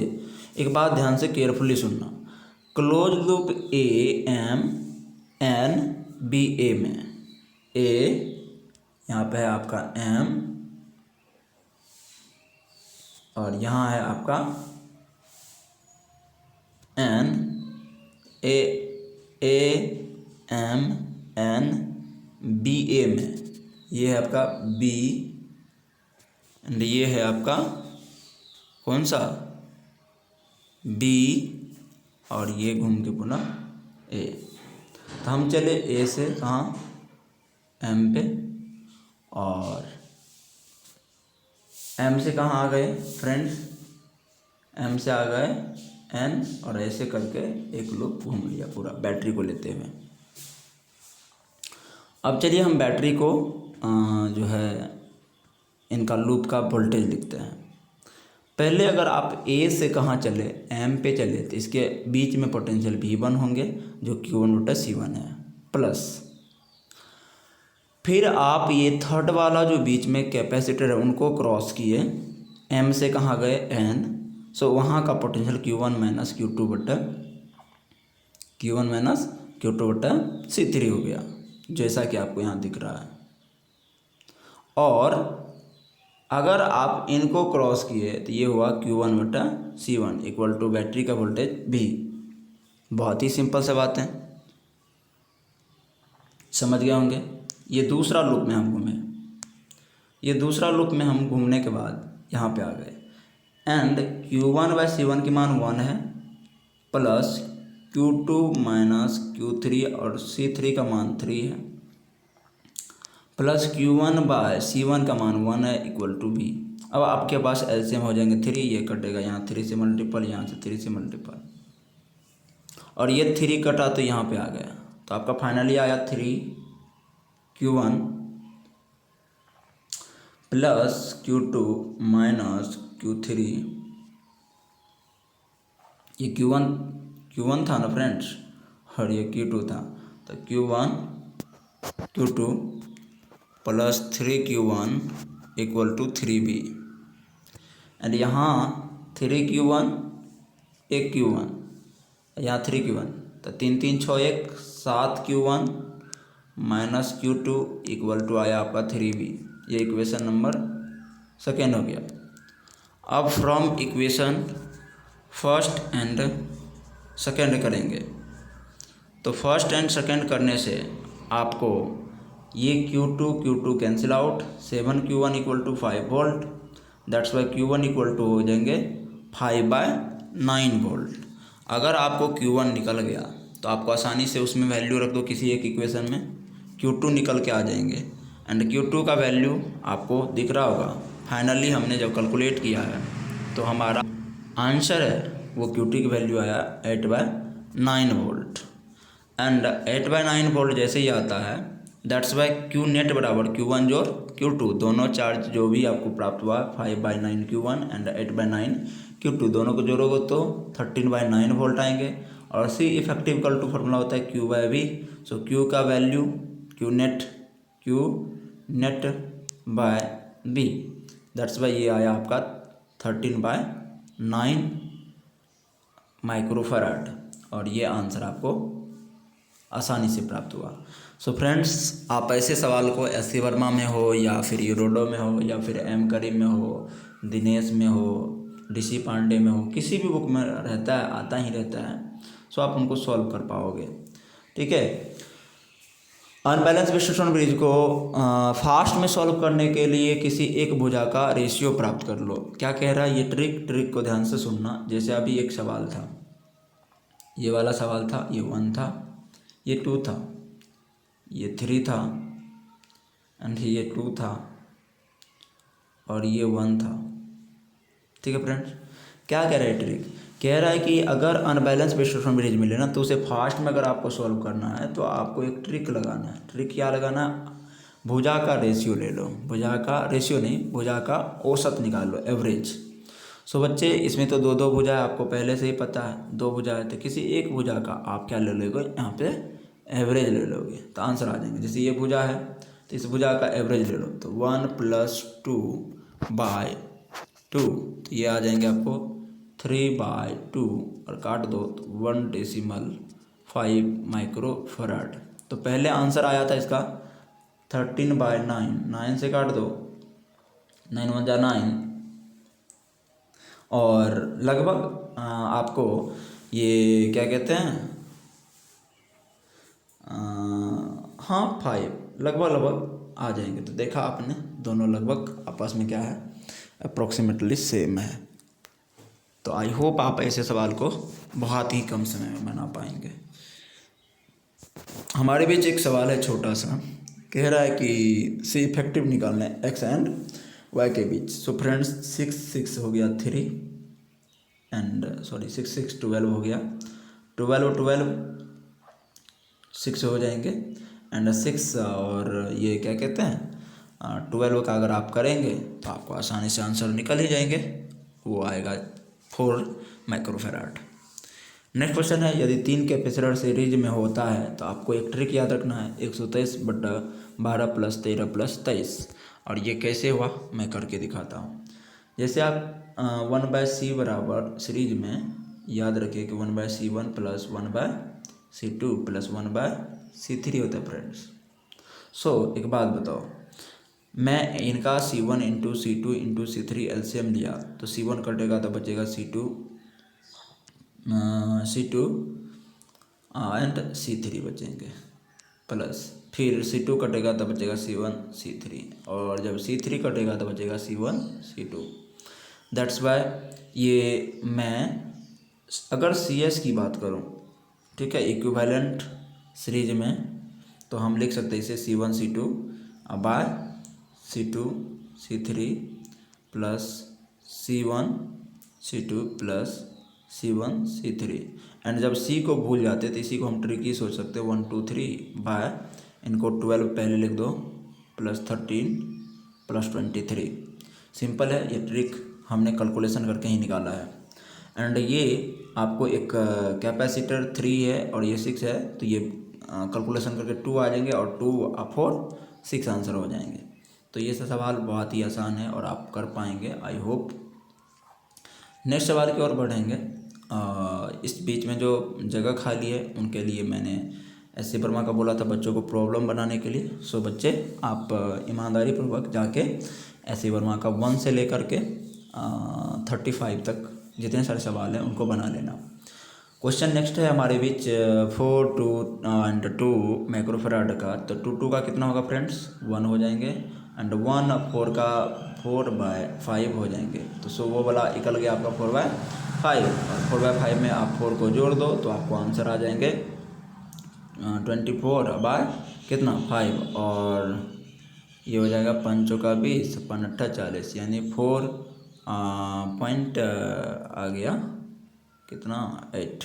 एक बात ध्यान से केयरफुली सुनना, close loop AM N BA में A यहाँ पे है आपका M और यहाँ है आपका N, A M N B A में, ये है आपका बी एंड ये है आपका कौन सा बी, और ये घूम के पुनः ए। तो हम चले ए से कहाँ एम पे, और एम से कहाँ आ गए फ्रेंड्स, एम से आ गए एन, और ऐसे करके एक लूप घूम लिया पूरा बैटरी को लेते हुए। अब चलिए हम बैटरी को जो है इनका लूप का वोल्टेज लिखते हैं। पहले अगर आप ए से कहाँ चले एम पे चले तो इसके बीच में पोटेंशियल V1 होंगे जो Q1/C1 है, प्लस फिर आप ये थर्ड वाला जो बीच में कैपेसिटर है उनको क्रॉस किए, एम से कहाँ गए एन, सो वहाँ का पोटेंशियल Q1-Q2/C3 हो गया, जैसा कि आपको यहाँ दिख रहा है। और अगर आप इनको क्रॉस किए तो ये हुआ Q1/C1 इक्वल टू बैटरी का वोल्टेज V। बहुत ही सिंपल सा बात है, समझ गए होंगे। ये दूसरा लूप में हम घूमे, ये दूसरा लूप में हम घूमने के बाद यहाँ पे आ गए एंड Q1/C1 की मान 1 है, प्लस Q2-Q3 और C3 का मान 3 है, प्लस Q1/C1 का मान 1 है इक्वल टू V। अब आपके पास एलसीएम हो जाएंगे 3, ये कटेगा यहाँ 3 से मल्टीपल, यहाँ से 3 से मल्टीपल, और ये 3 कटा तो यहाँ पे आ गया, तो आपका फाइनली आया 3Q1 plus Q2 minus Q3। ये Q1 था ना फ्रेंड्स, और ये Q2 था, तो Q1 Q2 plus 3Q1 equal to 3V। And यहाँ 3Q1 एक Q1, यहाँ 3Q1, तो 3 3 6 1 7Q1 minus Q2 equal to आया आपका 3V। ये इक्वेशन नंबर सेकेंड हो गया। अब from equation first and second करेंगे, तो फर्स्ट एंड सेकेंड करने से आपको ये Q2 cancel out, 7Q1 equal to 5 volt, that's why Q1 equal to हो जाएंगे 5/9 वोल्ट। अगर आपको Q1 निकल गया तो आपको आसानी से उसमें वैल्यू रख दो किसी एक इक्वेशन में, Q2 निकल के आ जाएंगे एंड Q2 का वैल्यू आपको दिख रहा होगा। फाइनली हमने जब कैलकुलेट किया है तो हमारा आंसर है वो Q2 की वैल्यू आया 8/9 वोल्ट, एंड 8/9 वोल्ट जैसे ही आता है दैट्स वाई Q नेट बराबर Q1 जोड़ Q2, दोनों चार्ज जो भी आपको प्राप्त हुआ 5/9 Q1 एंड 8/9 Q2, दोनों को जोड़ोगे तो 13/9 वोल्ट आएंगे। और C effective equal to formula होता है Q/V। सो Q का value Q net by V, that's why ये आया आपका 13/9 माइक्रोफैराड, और ये आंसर आपको आसानी से प्राप्त हुआ। सो फ्रेंड्स, आप ऐसे सवाल को एस सी वर्मा में हो या फिर यूरोडो में हो या फिर एम करीम में हो, दिनेश में हो, DC पांडे में हो, किसी भी बुक में रहता है, आता ही रहता है, सो आप उनको सॉल्व कर पाओगे। ठीक है। अनबैलेंस विश्लेषण ब्रिज को फास्ट में सॉल्व करने के लिए किसी एक भुजा का रेशियो प्राप्त कर लो। क्या कह रहा है ये ट्रिक को ध्यान से सुनना। जैसे अभी एक सवाल था, ये वाला सवाल था, ये 1 था, ये 2 था, ये 3 था एंड ये 2 था और ये 1 था। ठीक है फ्रेंड्स, क्या कह रहा है ट्रिक? कह रहा है कि अगर अनबैलेंस विश्लेषण ब्रिज मिले ना तो उसे फास्ट में अगर आपको सॉल्व करना है तो आपको एक ट्रिक लगाना है। ट्रिक क्या लगाना? भुजा का रेशियो ले लो। भुजा का रेशियो नहीं, भुजा का औसत निकाल लो, एवरेज। सो बच्चे, इसमें तो 2 भुजा है, आपको पहले से ही पता है 2 भुजा है, तो किसी एक भुजा का आप क्या ले लोगे, यहाँ पे एवरेज ले लोगे तो आंसर आ जाएंगे। जैसे ये भुजा है तो इस भुजा का एवरेज ले लो, तो 1 + 2/2, तो ये आ जाएंगे आपको 3/2 और काट दो तो 1.5 माइक्रोफैराड। तो पहले आंसर आया था इसका 13/9, 9 से काट दो, 9 × 9, और लगभग आपको ये क्या कहते हैं, हाँ 5 लगभग लगभग आ जाएंगे। तो देखा आपने दोनों लगभग आपस में क्या है, अप्रोक्सीमेटली सेम है। तो आई होप आप ऐसे सवाल को बहुत ही कम समय में बना पाएंगे। हमारे बीच एक सवाल है छोटा सा, कह रहा है कि सी इफेक्टिव निकालना है एक्स एंड वाई के बीच। सो फ्रेंड्स 6 हो गया 3 एंड सॉरी 6 12 हो गया, 12 6 हो जाएंगे एंड 6 और ये क्या कहते हैं 12 का अगर आप करेंगे तो आपको आसानी से आंसर निकल ही जाएंगे, वो आएगा 4 माइक्रोफैराड। नेक्स्ट क्वेश्चन है, यदि 3 कैपेसिटर सीरीज में होता है तो आपको एक ट्रिक याद रखना है 123/12 + 13 + 23। और ये कैसे हुआ मैं करके दिखाता हूँ। जैसे आप 1/c बराबर सीरीज में याद रखिए कि 1/c1 + 1/c2 + 1/c3 होता है फ्रेंड्स। सो एक बात बताओ, मैं इनका c1 × c2 × c3 एलसीएम लिया तो c1 कटेगा तो बचेगा c2 एंड c3 बचेंगे, प्लस फिर c2 कटेगा तो बचेगा c1 c3 और जब c3 कटेगा तो बचेगा c1 c2। दैट्स वाई ये मैं अगर cs की बात करूं, ठीक है, इक्विवेलेंट सीरीज में, तो हम लिख सकते हैं इसे c1 c2 by c2 c3 plus c1 c2 plus c1 c3। And जब c को भूल जाते तो इसी को हम ट्रिकी सोच सकते हैं 1 2 3 बाय इनको 12 पहले लिख दो प्लस 13 प्लस 23। सिंपल है, ये ट्रिक हमने कैलकुलेशन करके ही निकाला है। एंड ये आपको एक कैपेसिटर 3 है और ये 6 है, तो ये कैलकुलेशन करके 2 आ जाएंगे और 2 4 6 आंसर हो जाएंगे। तो ये सवाल बहुत ही आसान है और आप कर पाएंगे आई होप। नेक्स्ट सवाल की ओर बढ़ेंगे। इस बीच में जो जगह खाली है उनके लिए मैंने एस सी वर्मा का बोला था बच्चों को प्रॉब्लम बनाने के लिए। सो बच्चे आप ईमानदारी पूर्वक जाके एस सी वर्मा का 1 से लेकर के 35 तक जितने सारे सवाल हैं उनको बना लेना। क्वेश्चन नेक्स्ट है हमारे बीच 4 2 एंड 2 माइक्रोफैराड का। तो 2 का कितना होगा फ्रेंड्स 1 हो जाएंगे एंड 1 4 का 4/5 हो जाएंगे। तो सो वो वाला निकल गया आपका 4/5 और 4/5 में आप 4 को जोड़ दो तो आपको आंसर आ जाएंगे 24 बाय कितना 5 और ये हो जाएगा 5 का 20 5 40 यानी 4 पॉइंट आ गया कितना 8।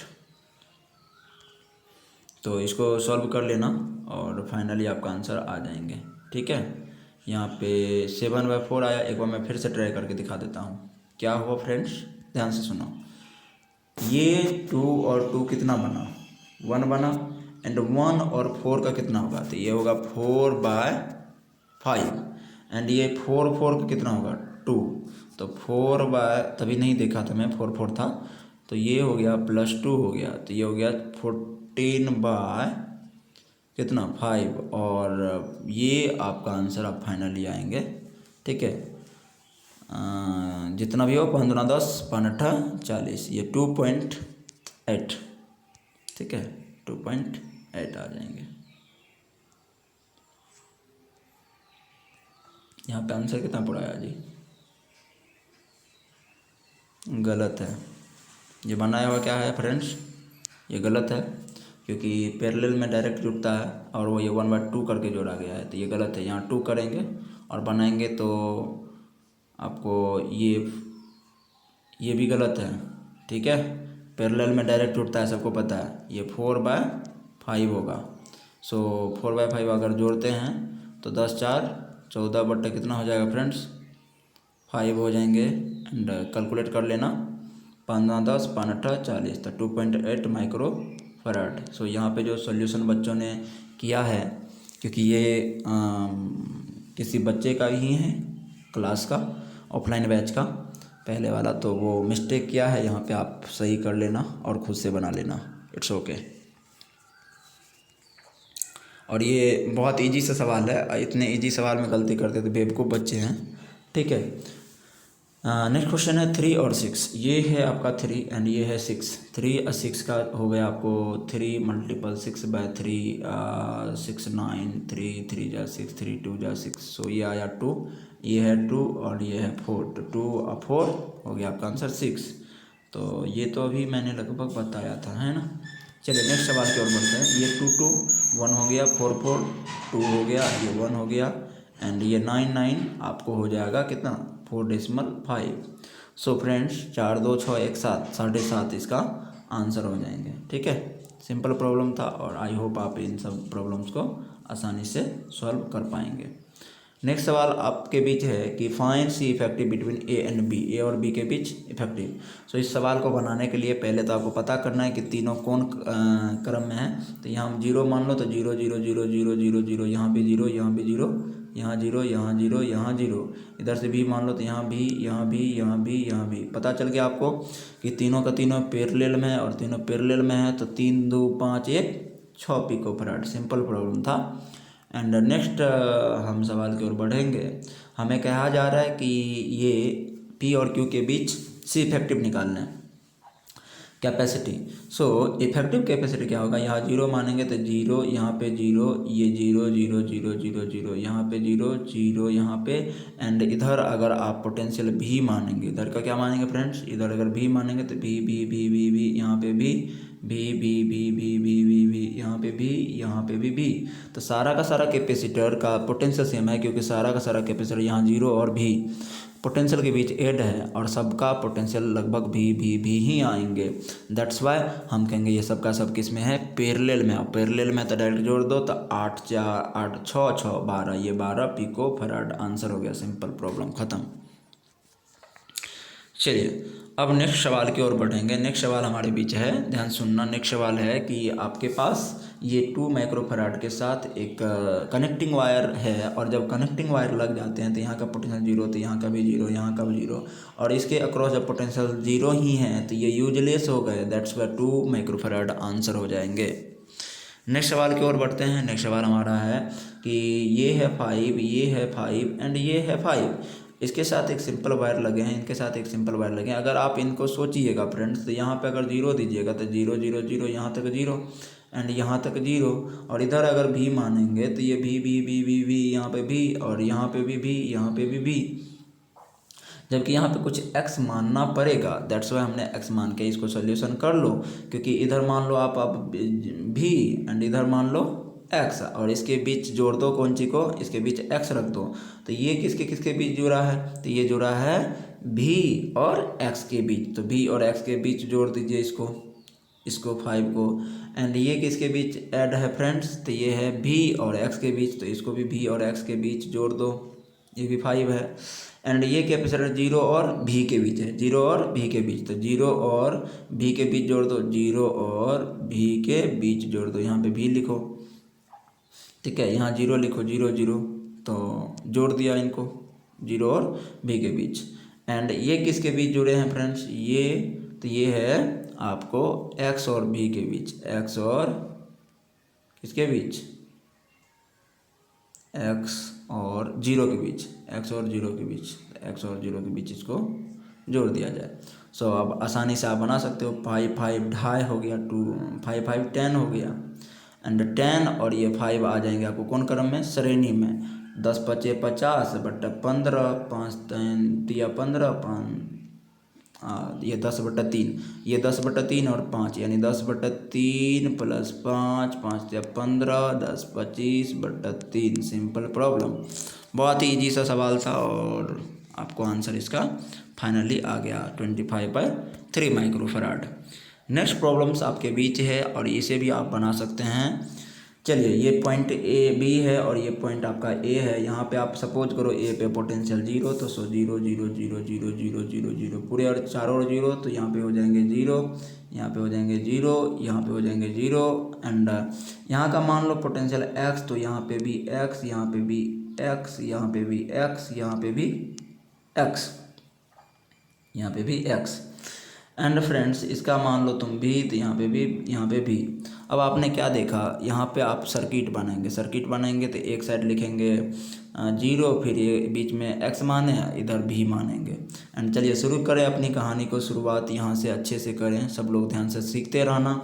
तो इसको सॉल्व कर लेना और फाइनली आपका आंसर आ जाएंगे। ठीक है, यहाँ पे 7/4 आया। एक बार मैं फिर से ट्राई करके दिखा देता हूँ क्या हुआ फ्रेंड्स, ध्यान से सुनो। ये 2 और 2 कितना बना 1 बना एंड 1 और 4 का कितना होगा तो ये होगा 4/5 एंड ये 4 का कितना होगा 2। तो 4 तभी नहीं देखा था मैं 4 था, तो ये हो गया +2 हो गया, तो ये हो गया 14 कितना 5 और ये आपका आंसर आप फाइनली आएंगे। ठीक है, जितना भी हो 15 10 5 40 ये 2.8। ठीक है 2.8 आ जाएंगे। यहाँ पे आंसर कितना पड़ा है जी, गलत है। ये बनाया हुआ क्या है फ्रेंड्स, ये गलत है क्योंकि पैरेलल में डायरेक्ट जुड़ता है और वो ये 1/2 करके जोड़ा गया है, तो ये गलत है। यहाँ 2 करेंगे और बनाएंगे तो आपको ये भी गलत है। ठीक है, पैरेलल में डायरेक्ट जुड़ता है सबको पता है, ये 4/5 होगा। सो 4/5 अगर जोड़ते हैं तो 10 4 14 बट्टा कितना हो जाएगा फ्रेंड्स 5 हो जाएंगे एंड कैलकुलेट कर लेना 15 10 5 40 तो 2.8 माइक्रोफैराड। सो यहाँ पे जो सॉल्यूशन बच्चों ने किया है, क्योंकि ये किसी बच्चे का ही है क्लास का ऑफलाइन बैच का पहले वाला, तो वो मिस्टेक किया है। यहाँ पे आप सही कर लेना और खुद से बना लेना, इट्स ओके। और ये बहुत इजी सा सवाल है, इतने इजी सवाल में गलती करते तो बेवकूफ़ बच्चे हैं। ठीक है, नेक्स्ट क्वेश्चन है 3 और 6। ये है आपका 3 एंड ये है 6। 3 और 6 का हो गया आपको 3 मल्टीपल 6/3 6 9 3 3 जा 6 3 2 जा 6। सो ये आया 2, ये है 2 और ये है 4। तो 2 और 4 हो गया आपका आंसर 6। तो ये तो अभी मैंने लगभग बताया था, है ना। चलिए नेक्स्ट सवाल की ओर बढ़ते हैं। ये 2 2 1 हो गया, 4 4 2 हो गया, ये 1 हो गया एंड ये 9 9 आपको हो जाएगा कितना 4.5। सो फ्रेंड्स 4 2 6 1 7 7.5 इसका आंसर हो जाएंगे। ठीक है, सिंपल प्रॉब्लम था और आई होप आप इन सब प्रॉब्लम्स को आसानी से सॉल्व कर पाएंगे। नेक्स्ट सवाल आपके बीच है कि find C effective between A and B, A और बी के बीच इफेक्टिव। सो इस सवाल को बनाने के लिए पहले तो आपको पता करना है कि तीनों कौन क्रम में है। तो यहाँ हम 0 मान लो तो 0 0 0 0 0 0, यहाँ भी 0 यहाँ भी 0, यहाँ 0 यहाँ 0 यहाँ 0। इधर से भी मान लो तो यहाँ भी यहाँ भी यहाँ भी यहाँ भी। पता चल गया आपको कि तीनों का तीनों पैरेलल में है और तीनों पैरेलल में है तो 3 2 5 1 6 पिकोफैराड। सिंपल प्रॉब्लम था। एंड नेक्स्ट हम सवाल की ओर बढ़ेंगे। हमें कहा जा रहा है कि ये पी और क्यू के बीच सी इफेक्टिव निकालना है कैपेसिटी। सो इफेक्टिव कैपेसिटी क्या होगा, यहाँ 0 मानेंगे तो 0, यहाँ पे 0, ये 0 0 0 0 0, यहाँ पे 0 0 यहाँ पे। एंड इधर अगर आप पोटेंशियल भी मानेंगे, इधर का क्या मानेंगे फ्रेंड्स, इधर अगर भी मानेंगे तो भी भी भी भी भी, यहाँ पे भी भी भी भी भी भी भी भी, यहाँ पे भी यहाँ पे भी। तो सारा का सारा कैपेसिटर का पोटेंशियल सेम है क्योंकि सारा का सारा कैपेसिटर यहाँ 0 और भी पोटेंशियल के बीच ऐड है और सबका पोटेंशियल लगभग भी ही आएंगे। दैट्स वाई हम कहेंगे ये सबका सब किस में है, पैरेलल में। और पैरेलल में तो डायरेक्ट जोड़ दो तो 8 4 8 6 6 12, ये 12 पिकोफैराड आंसर हो गया। सिंपल प्रॉब्लम खत्म। चलिए अब नेक्स्ट सवाल की ओर बढ़ेंगे। नेक्स्ट सवाल हमारे बीच है, ध्यान सुनना। नेक्स्ट सवाल है कि आपके पास ये 2 माइक्रोफैराड के साथ एक कनेक्टिंग वायर है और जब कनेक्टिंग वायर लग जाते हैं तो यहाँ का पोटेंशियल 0, तो यहाँ का भी 0, यहाँ का भी 0 और इसके अक्रॉस जब पोटेंशियल 0 ही है तो ये यूजलेस हो गए। दैट्स वाई 2 माइक्रोफैराड आंसर हो जाएंगे। नेक्स्ट सवाल की ओर बढ़ते हैं। नेक्स्ट सवाल हमारा है कि ये है 5, ये है 5 एंड ये है 5। इसके साथ एक सिंपल वायर लगे हैं, इनके साथ एक सिंपल वायर लगे हैं। अगर आप इनको सोचिएगा फ्रेंड्स तो यहाँ पे अगर 0 दीजिएगा तो 0 0 0 यहाँ तक 0 एंड यहाँ तक 0 और इधर अगर भी मानेंगे तो ये भी यहाँ पे भी और यहाँ पे भी यहाँ पे भी, जबकि यहाँ पे कुछ x मानना पड़ेगा। दैट्स वाई हमने x मान के इसको सोल्यूशन कर लो, क्योंकि इधर मान लो आप भी एंड इधर मान लो x और इसके बीच जोड़ दो कौन सी को, इसके बीच x रख दो। तो ये किसके किसके बीच जुड़ा है, तो ये जुड़ा है v और x के बीच। तो v और x के बीच जोड़ दीजिए इसको 5 को। एंड ये किसके बीच ऐड है फ्रेंड्स, तो ये है v और x के बीच, तो इसको भी v और x के बीच जोड़ दो, ये भी 5 है। एंड ये कैपेसिटर 0 और v के बीच है, 0 और v के बीच, तो 0 और v के बीच जोड़ दो, 0 और v के बीच जोड़ दो, यहाँ पे v लिखो। ठीक है, यहाँ 0 लिखो, 0 0, तो जोड़ दिया इनको 0 और v के बीच। एंड ये किसके बीच जुड़े हैं फ्रेंड्स, ये तो ये है आपको x और v के बीच, x और किसके बीच, x और 0 के बीच, x और 0 के बीच, x और 0 के बीच इसको जोड़ दिया जाए। सो अब आसानी से आप बना सकते हो। 5 5 ढाई हो गया, 2 5 5 10 हो गया एंड 10 और ये 5 आ जाएंगे आपको कौन क्रम में, श्रेणी में। 10 5 50 बटा 15, 5 3 दिया 15, 5 ये 10/3, ये 10/3 और 5 यानी 10/3 प्लस 5, 5 या 15, 10 25/3। सिंपल प्रॉब्लम, बहुत ही ईजी सा सवाल था और आपको आंसर इसका फाइनली आ गया 25/3 माइक्रोफैराड। नेक्स्ट प्रॉब्लम्स आपके बीच है और इसे भी आप बना सकते हैं। चलिए ये पॉइंट ए बी है और ये पॉइंट आपका ए है। यहाँ पे आप सपोज करो ए पे पोटेंशियल 0, तो 0 0 0 0 0 0 0 पूरे और चारों ओर 0, तो यहाँ पे हो जाएंगे 0, यहाँ पे हो जाएंगे 0, यहाँ पे हो जाएंगे 0 एंड यहाँ का मान लो पोटेंशियल x, तो यहाँ पे भी x, यहाँ पे भी x, यहाँ पे भी x, यहाँ पे भी x, यहाँ पे भी x एंड फ्रेंड्स इसका मान लो तुम भी, तो यहाँ पे भी, यहाँ पे भी। अब आपने क्या देखा, यहाँ पे आप सर्किट बनाएंगे तो एक साइड लिखेंगे जीरो, फिर ये बीच में एक्स माने, इधर भी मानेंगे। एंड चलिए शुरू करें अपनी कहानी को। शुरुआत यहाँ से अच्छे से करें, सब लोग ध्यान से सीखते रहना।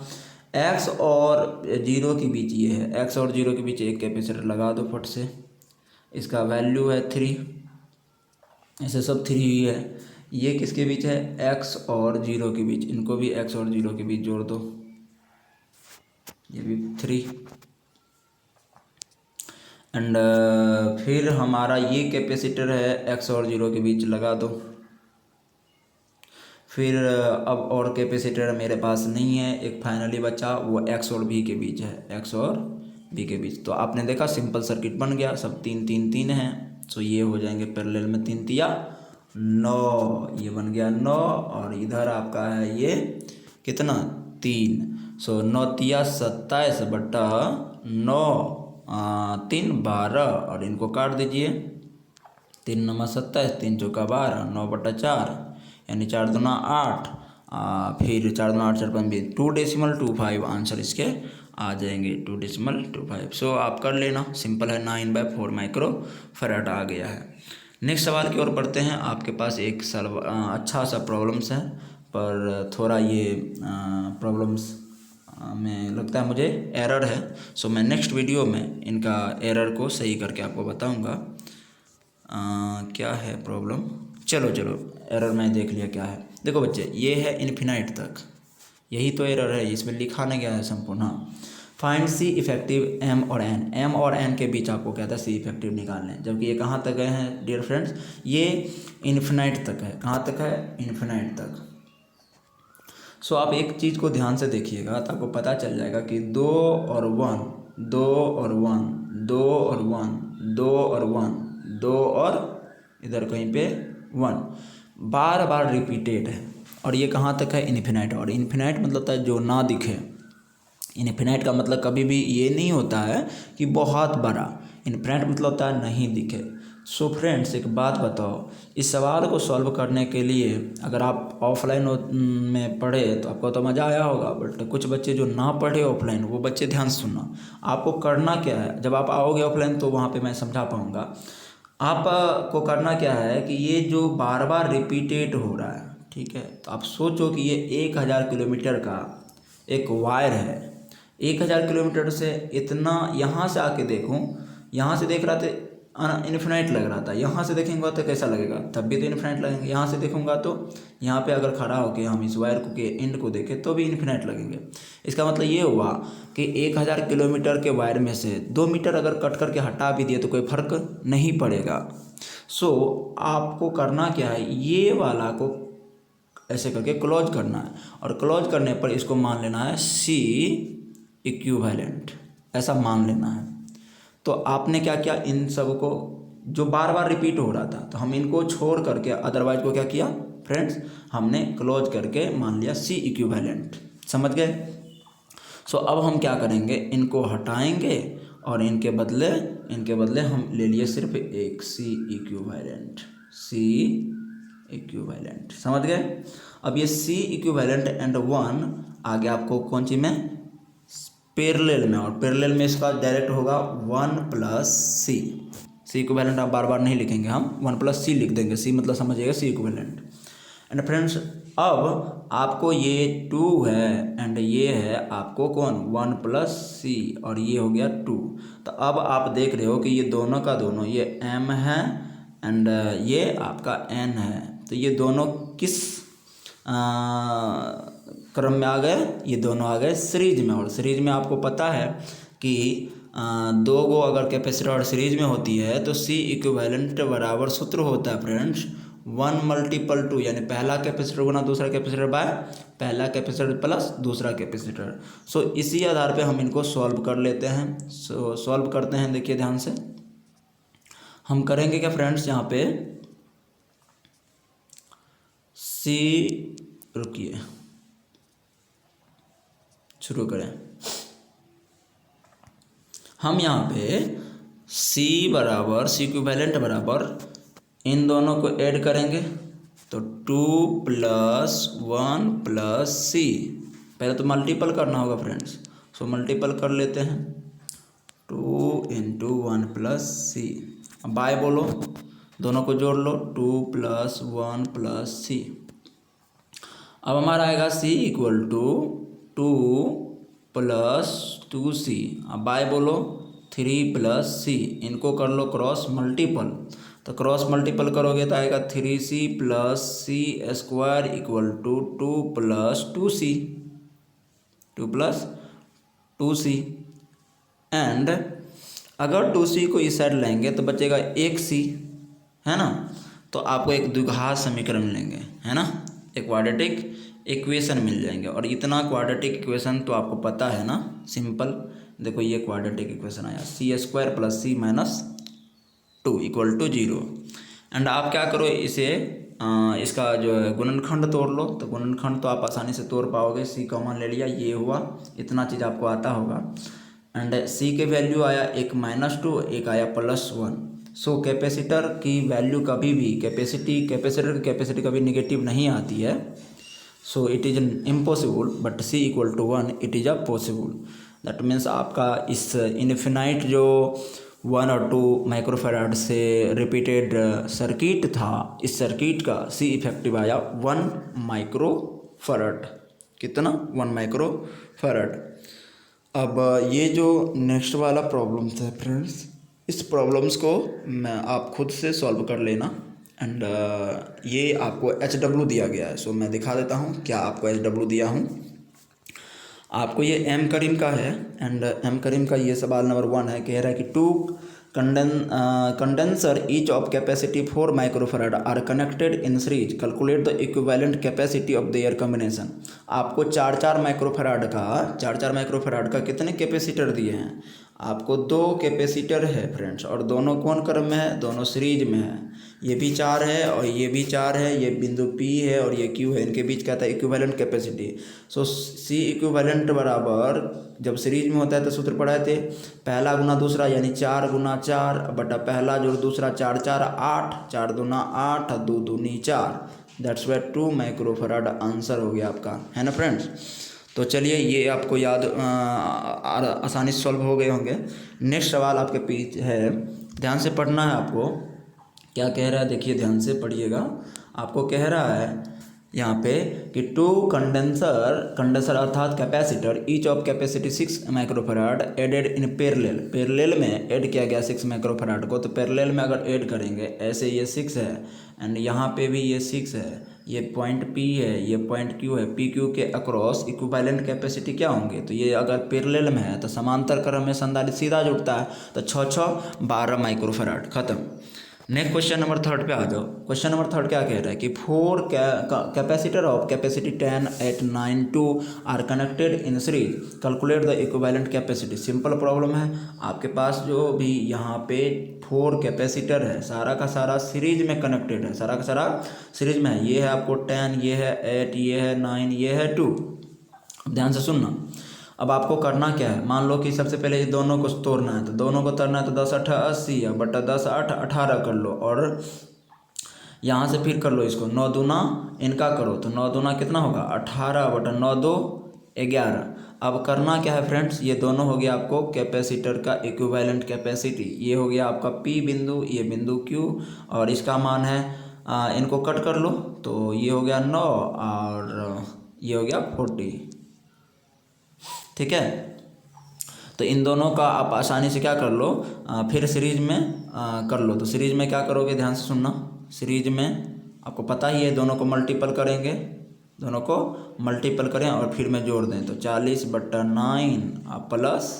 एक्स और जीरो के बीच ये है, एक्स और जीरो के बीच एक कैपेसिटर लगा दो फट से। इसका वैल्यू है 3, ऐसे सब 3 ही है। ये किसके बीच है? एक्स और जीरो के बीच, इनको भी एक्स और जीरो के बीच जोड़ दो, ये भी 3। एंड फिर हमारा ये कैपेसिटर है एक्स और जीरो के बीच लगा दो। फिर अब और कैपेसिटर मेरे पास नहीं है, एक फाइनली बचा, वो एक्स और बी के बीच है, एक्स और बी के बीच। तो आपने देखा सिंपल सर्किट बन गया, सब 3 3 3 हैं। सो ये हो जाएंगे पैरेलल में, 3 तिया 9, ये बन गया 9। और इधर आपका है ये कितना? 3। सो 9 तिया 27 बटा 9, 3 12, और इनको काट दीजिए। 3 9 27, 3 चौका 12, 9 बटा 4, यानी 4 दूना 8, फिर 4 दूना 8 4 5 2.25 आंसर इसके आ जाएंगे, 2.25। सो आप कर लेना, सिंपल है, 9/4 माइक्रो फैराड आ गया है। नेक्स्ट सवाल की ओर बढ़ते हैं। आपके पास एक अच्छा सा प्रॉब्लम्स है, पर थोड़ा ये प्रॉब्लम्स में लगता है मुझे एरर है। सो मैं नेक्स्ट वीडियो में इनका एरर को सही करके आपको बताऊंगा। क्या है प्रॉब्लम? चलो एरर मैं देख लिया क्या है। देखो बच्चे, ये है इन्फिनाइट तक, यही तो एरर है, इसमें लिखाने गया है संपूर्ण। हाँ, फाइंड सी इफेक्टिव एम और एन, एम और एन के बीच आपको कहता है सी इफेक्टिव निकालने, जबकि ये कहाँ तक गए हैं डियर फ्रेंड्स? ये इन्फिनाइट तक है। कहाँ तक है? इन्फिनाइट तक। सो आप एक चीज़ को ध्यान से देखिएगा तो आपको पता चल जाएगा कि 2 और 1, 2 और 1, 2 और 1, 2 और 1, 2 और इधर कहीं पे 1 बार बार रिपीटेड है। और ये कहाँ तक है? इन्फिनाइट। और इन्फिनाइट मतलब होता है जो ना दिखे। इन्फिनाइट का मतलब कभी भी ये नहीं होता है कि बहुत बड़ा, इन्फिनाइट मतलब होता है नहीं दिखे। सो फ्रेंड्स, एक बात बताओ, इस सवाल को सॉल्व करने के लिए अगर आप ऑफलाइन में पढ़े तो आपको तो मज़ा आया होगा, बट कुछ बच्चे जो ना पढ़े ऑफलाइन, वो बच्चे ध्यान से सुनना। आपको करना क्या है, जब आप आओगे ऑफलाइन तो वहाँ पे मैं समझा पाऊँगा। आपको करना क्या है कि ये जो बार बार रिपीटेड हो रहा है, ठीक है, तो आप सोचो कि ये 1000 किलोमीटर का एक वायर है। 1000 किलोमीटर से इतना, यहाँ से आके देखूँ, यहाँ से देख रहा था इन्फिनाइट लग रहा था, यहाँ से देखेंगे तो कैसा लगेगा? तब भी तो इन्फिनाइट लगेंगे। यहाँ से देखूंगा तो यहाँ पे अगर खड़ा होके हम इस वायर को के एंड को देखें तो भी इन्फिनाइट लगेंगे। इसका मतलब ये हुआ कि 1000 किलोमीटर के वायर में से 2 मीटर अगर कट करके हटा भी दिए तो कोई फर्क नहीं पड़ेगा। सो आपको करना क्या है, ये वाला को ऐसे करके क्लोज करना है, और क्लोज करने पर इसको मान लेना है सी इक्विवेलेंट, ऐसा मान लेना है। तो आपने क्या किया, इन सब को जो बार बार रिपीट हो रहा था, तो हम इनको छोड़ करके अदरवाइज को क्या किया फ्रेंड्स, हमने क्लोज करके मान लिया सी इक्विवेलेंट। समझ गए? सो अब हम क्या करेंगे, इनको हटाएंगे और इनके बदले हम ले लिए सिर्फ एक सी इक्विवेलेंट, सी इक्विवेलेंट। समझ गए? अब ये सी इक्विवेलेंट एंड 1 आगे आपको कौन सी में, पैरेलल में, और पैरेलल में इसका डायरेक्ट होगा 1 प्लस सी। सी इक्विवेलेंट आप बार बार नहीं लिखेंगे, हम 1 प्लस सी लिख देंगे, सी मतलब समझिएगा सी इक्विवेलेंट। एंड फ्रेंड्स, अब आपको ये 2 है एंड ये है आपको कौन, 1 प्लस सी, और ये हो गया 2। तो अब आप देख रहे हो कि ये दोनों का दोनों, ये m है एंड ये आपका n है। तो ये दोनों किस क्रम में आ गए, ये दोनों आ गए सीरीज में। और सीरीज में आपको पता है कि 2 गो अगर कैपेसिटर सीरीज में होती है तो सी इक्विवेलेंट बराबर सूत्र होता है फ्रेंड्स 1 मल्टीपल 2, यानी पहला कैपेसिटर गुना दूसरा कैपेसिटर बाय पहला कैपेसिटर प्लस दूसरा कैपेसिटर। सो इसी आधार पे हम इनको सॉल्व कर लेते हैं। सो सॉल्व करते हैं, देखिए ध्यान से हम करेंगे क्या फ्रेंड्स, यहाँ पे सी, रुकिए शुरू करें। हम यहाँ पे C बराबर, सी इक्विवेलेंट बराबर इन दोनों को ऐड करेंगे तो 2 प्लस 1 प्लस सी, पहले तो मल्टीपल करना होगा फ्रेंड्स। सो मल्टीपल कर लेते हैं, 2 इंटू 1 प्लस सी। अब बाय बोलो, दोनों को जोड़ लो, 2 + 1 + C। अब हमारा आएगा C = 2 + 2C। अब बाय बोलो, 3 + C, इनको कर लो क्रॉस मल्टीपल, तो क्रॉस मल्टीपल करोगे तो आएगा 3C + C² = 2 + 2C, 2 + 2C। And अगर 2C को इस साइड लेंगे तो बचेगा 1C, है ना। तो आपको एक द्विघात समीकरण मिलेंगे, है ना, एक क्वाड्रेटिक इक्वेशन मिल जाएंगे। और इतना क्वाड्रेटिक इक्वेशन तो आपको पता है ना, सिंपल। देखो ये क्वाड्रेटिक इक्वेशन आया, C² + C - 2 = 0। एंड आप क्या करो, इसे इसका जो है गुणनखंड तोड़ लो, तो गुणनखंड तो आप आसानी से तोड़ पाओगे। C कॉमन ले लिया, ये हुआ, इतना चीज़ आपको आता होगा। एंड C के वैल्यू आया, एक -2, एक आया +1। सो कैपेसिटर की वैल्यू कभी भी कैपेसिटर की कैपेसिटी कभी निगेटिव नहीं आती है। So it is impossible, but C = 1 it is a possible. That means आपका इस इन्फिनाइट जो 1 और 2 माइक्रोफैराड से रिपीटेड सर्किट था, इस सर्किट का C इफेक्टिव आया 1 माइक्रोफैराड। कितना? 1 माइक्रोफैराड। अब ये जो नेक्स्ट वाला प्रॉब्लम था फ्रेंड्स, इस प्रॉब्लम्स को आप खुद से सॉल्व कर लेना। एंड ये आपको HW दिया गया है। सो मैं दिखा देता हूँ क्या आपको HW दिया हूँ। आपको ये एम करीम का है। एंड एम करीम का ये सवाल नंबर 1 है, कह रहा है कि 2 condenser each of capacity 4 microfarad are connected in series, calculate the equivalent capacity of their combination. आपको 4 माइक्रोफैराड का कितने कैपेसिटर दिए हैं? आपको 2 कैपेसिटर है फ्रेंड्स, और दोनों कौन क्रम में है? दोनों सीरीज में है। ये भी 4 है और ये भी 4 है, ये बिंदु P है और ये Q है, इनके बीच क्या था? Equivalent capacity. So C equivalent बराबर, जब सीरीज में होता है तो सूत्र पढ़ाए थे, पहला गुना दूसरा, यानी 4 × 4 बटा पहला जोड़ दूसरा, 4 × 4 = 8, 4 × 2 = 8, 2 × 2 = 4। दैट्स वाई 2 माइक्रोफैराड आंसर हो गया आपका, है ना फ्रेंड्स। तो चलिए ये आपको याद आसानी से सॉल्व हो गए होंगे। नेक्स्ट सवाल आपके पीछे है, ध्यान से पढ़ना है आपको। क्या कह रहा है देखिए, ध्यान से पढ़िएगा। आपको कह रहा है यहाँ पे कि 2 कंडेंसर अर्थात capacitor each of capacity 6 microfarad added in parallel में ऐड किया गया 6 माइक्रोफैराड को। तो पैरेलल में अगर ऐड करेंगे, ऐसे ये 6 है एंड यहाँ पे भी ये 6 है, ये पॉइंट P है, ये पॉइंट Q है, PQ के अक्रॉस इक्विवेलेंट कैपेसिटी क्या होंगे? तो ये अगर पैरेलल में है तो समांतर क्रम में संधारित्र सीधा जुड़ता है, तो 6 × 12 माइक्रोफैराड, खत्म। नेक्स्ट क्वेश्चन नंबर 3 पे आ जाओ। क्वेश्चन नंबर 3 क्या कह रहा है कि 4 capacitor of capacity 10, 8, 9, 2 are connected in series, calculate the equivalent capacity. Simple problem है। आपके पास जो भी यहाँ पे 4 कैपेसिटर है, सारा का सारा सीरीज में कनेक्टेड है, सारा का सारा सीरीज में है। ये है आपको 10, ये है 8, ये है 9, ये है 2। ध्यान से सुनना। अब आपको करना क्या है, मान लो कि सबसे पहले ये दोनों को तोड़ना है, तो दोनों को तोड़ना है तो 10 × 8 = 80 है, बटा 10 × 8 = 18 कर लो, और यहाँ से फिर कर लो इसको 9 दूना इनका करो, तो 9 दूना कितना होगा? 18 बटा 9 2 11। अब करना क्या है फ्रेंड्स, ये दोनों हो गया आपको कैपेसिटर का इक्विवेलेंट कैपेसिटी। ये हो गया आपका P बिंदु, ये बिंदु Q, और इसका मान है इनको कट कर लो, तो ये हो गया 9 और ये हो गया 40। ठीक है, तो इन दोनों का आप आसानी से क्या कर लो, फिर सीरीज में कर लो। तो सीरीज में क्या करोगे, ध्यान से सुनना। सीरीज में आपको पता ही है, दोनों को मल्टीपल करेंगे, दोनों को मल्टीपल करें और फिर में जोड़ दें, तो 40 बटा 9 प्लस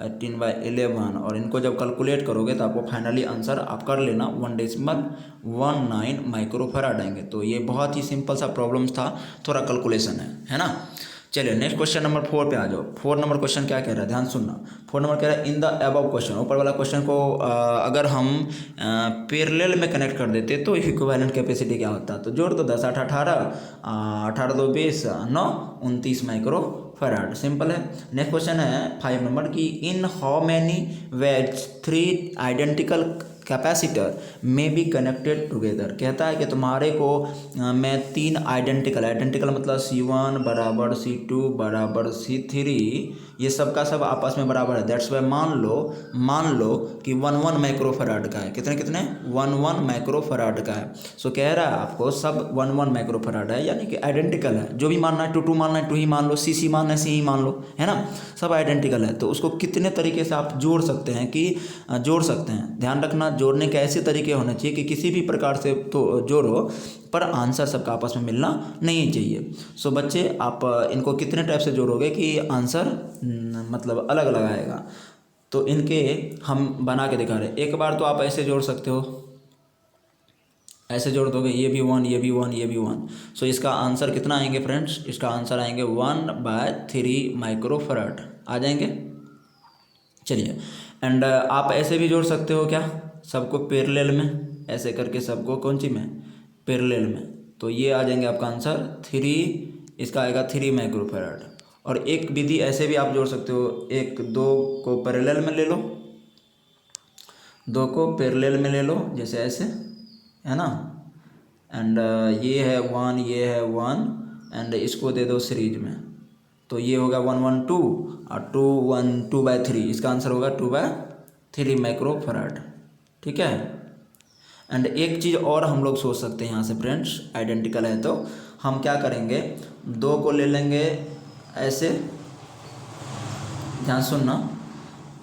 18/11, और इनको जब कैलकुलेट करोगे तो आपको फाइनली आंसर आप कर लेना 1.19 माइक्रोफैराड आएंगे। तो ये बहुत ही सिंपल सा प्रॉब्लम था, थोड़ा कैलकुलेशन है ना। चलिए नेक्स्ट क्वेश्चन नंबर 4 पे आ जाओ। 4 नंबर क्वेश्चन क्या कह रहा है, ध्यान सुनना। 4 नंबर कह रहा है इन द अबव क्वेश्चन, ऊपर वाला क्वेश्चन को अगर हम पैरेलल में कनेक्ट कर देते तो इक्विवेलेंट कैपेसिटी क्या होता? तो जोड़ दो, 10 × 8 = 18, 18 × 2 = 20, 9 29 माइक्रोफैराड। सिंपल है। नेक्स्ट क्वेश्चन है 5 नंबर की in how many ways 3 identical capacitor may be connected together. कहता है कि तुम्हारे को मैं 3 आइडेंटिकल मतलब C1 बराबर C2 बराबर C3 ये सब का सब आपस में बराबर है। दैट्स वाई मान लो कि 1 माइक्रोफराड का है। कितने 1 माइक्रोफराड का है। सो कह रहा है आपको सब 1 माइक्रोफराड है, यानी कि आइडेंटिकल है। जो भी मानना है 2 मानना है 2 ही मान लो, C मानना है C ही मान लो, है ना। सब आइडेंटिकल है। तो उसको कितने तरीके से आप जोड़ सकते हैं ध्यान रखना, जोड़ने के ऐसे तरीके होने चाहिए कि किसी भी प्रकार से तो जोड़ो पर आंसर सबका आपस में मिलना नहीं चाहिए। सो बच्चे आप इनको कितने टाइप से जोड़ोगे कि आंसर मतलब अलग अलग आएगा। तो इनके हम बना के दिखा रहे हैं। एक बार तो आप ऐसे जोड़ सकते हो, ऐसे जोड़ दोगे, ये भी 1 ये भी 1 ये भी 1। सो इसका आंसर कितना आएंगे फ्रेंड्स, इसका आंसर आएंगे 1/3 माइक्रोफराड आ जाएंगे। चलिए, एंड आप ऐसे भी जोड़ सकते हो क्या, सबको पैरेलल में, ऐसे करके सबको कौन सी में, पैरेलल में। तो ये आ जाएंगे आपका आंसर 3, इसका आएगा 3 माइक्रोफराड। और एक विधि ऐसे भी आप जोड़ सकते हो, 2 को पैरेलल में ले लो, 2 को पैरेलल में ले लो, जैसे ऐसे, है ना। एंड ये है 1 ये है 1 एंड इसको दे दो सीरीज में। तो ये होगा 1 1 2 और 2 1 2/3। इसका आंसर होगा 2/3 माइक्रोफराड। ठीक है। एंड एक चीज़ और हम लोग सोच सकते हैं यहाँ से फ्रेंड्स, आइडेंटिकल है तो हम क्या करेंगे, 2 को ले लेंगे ऐसे, ध्यान सुनना,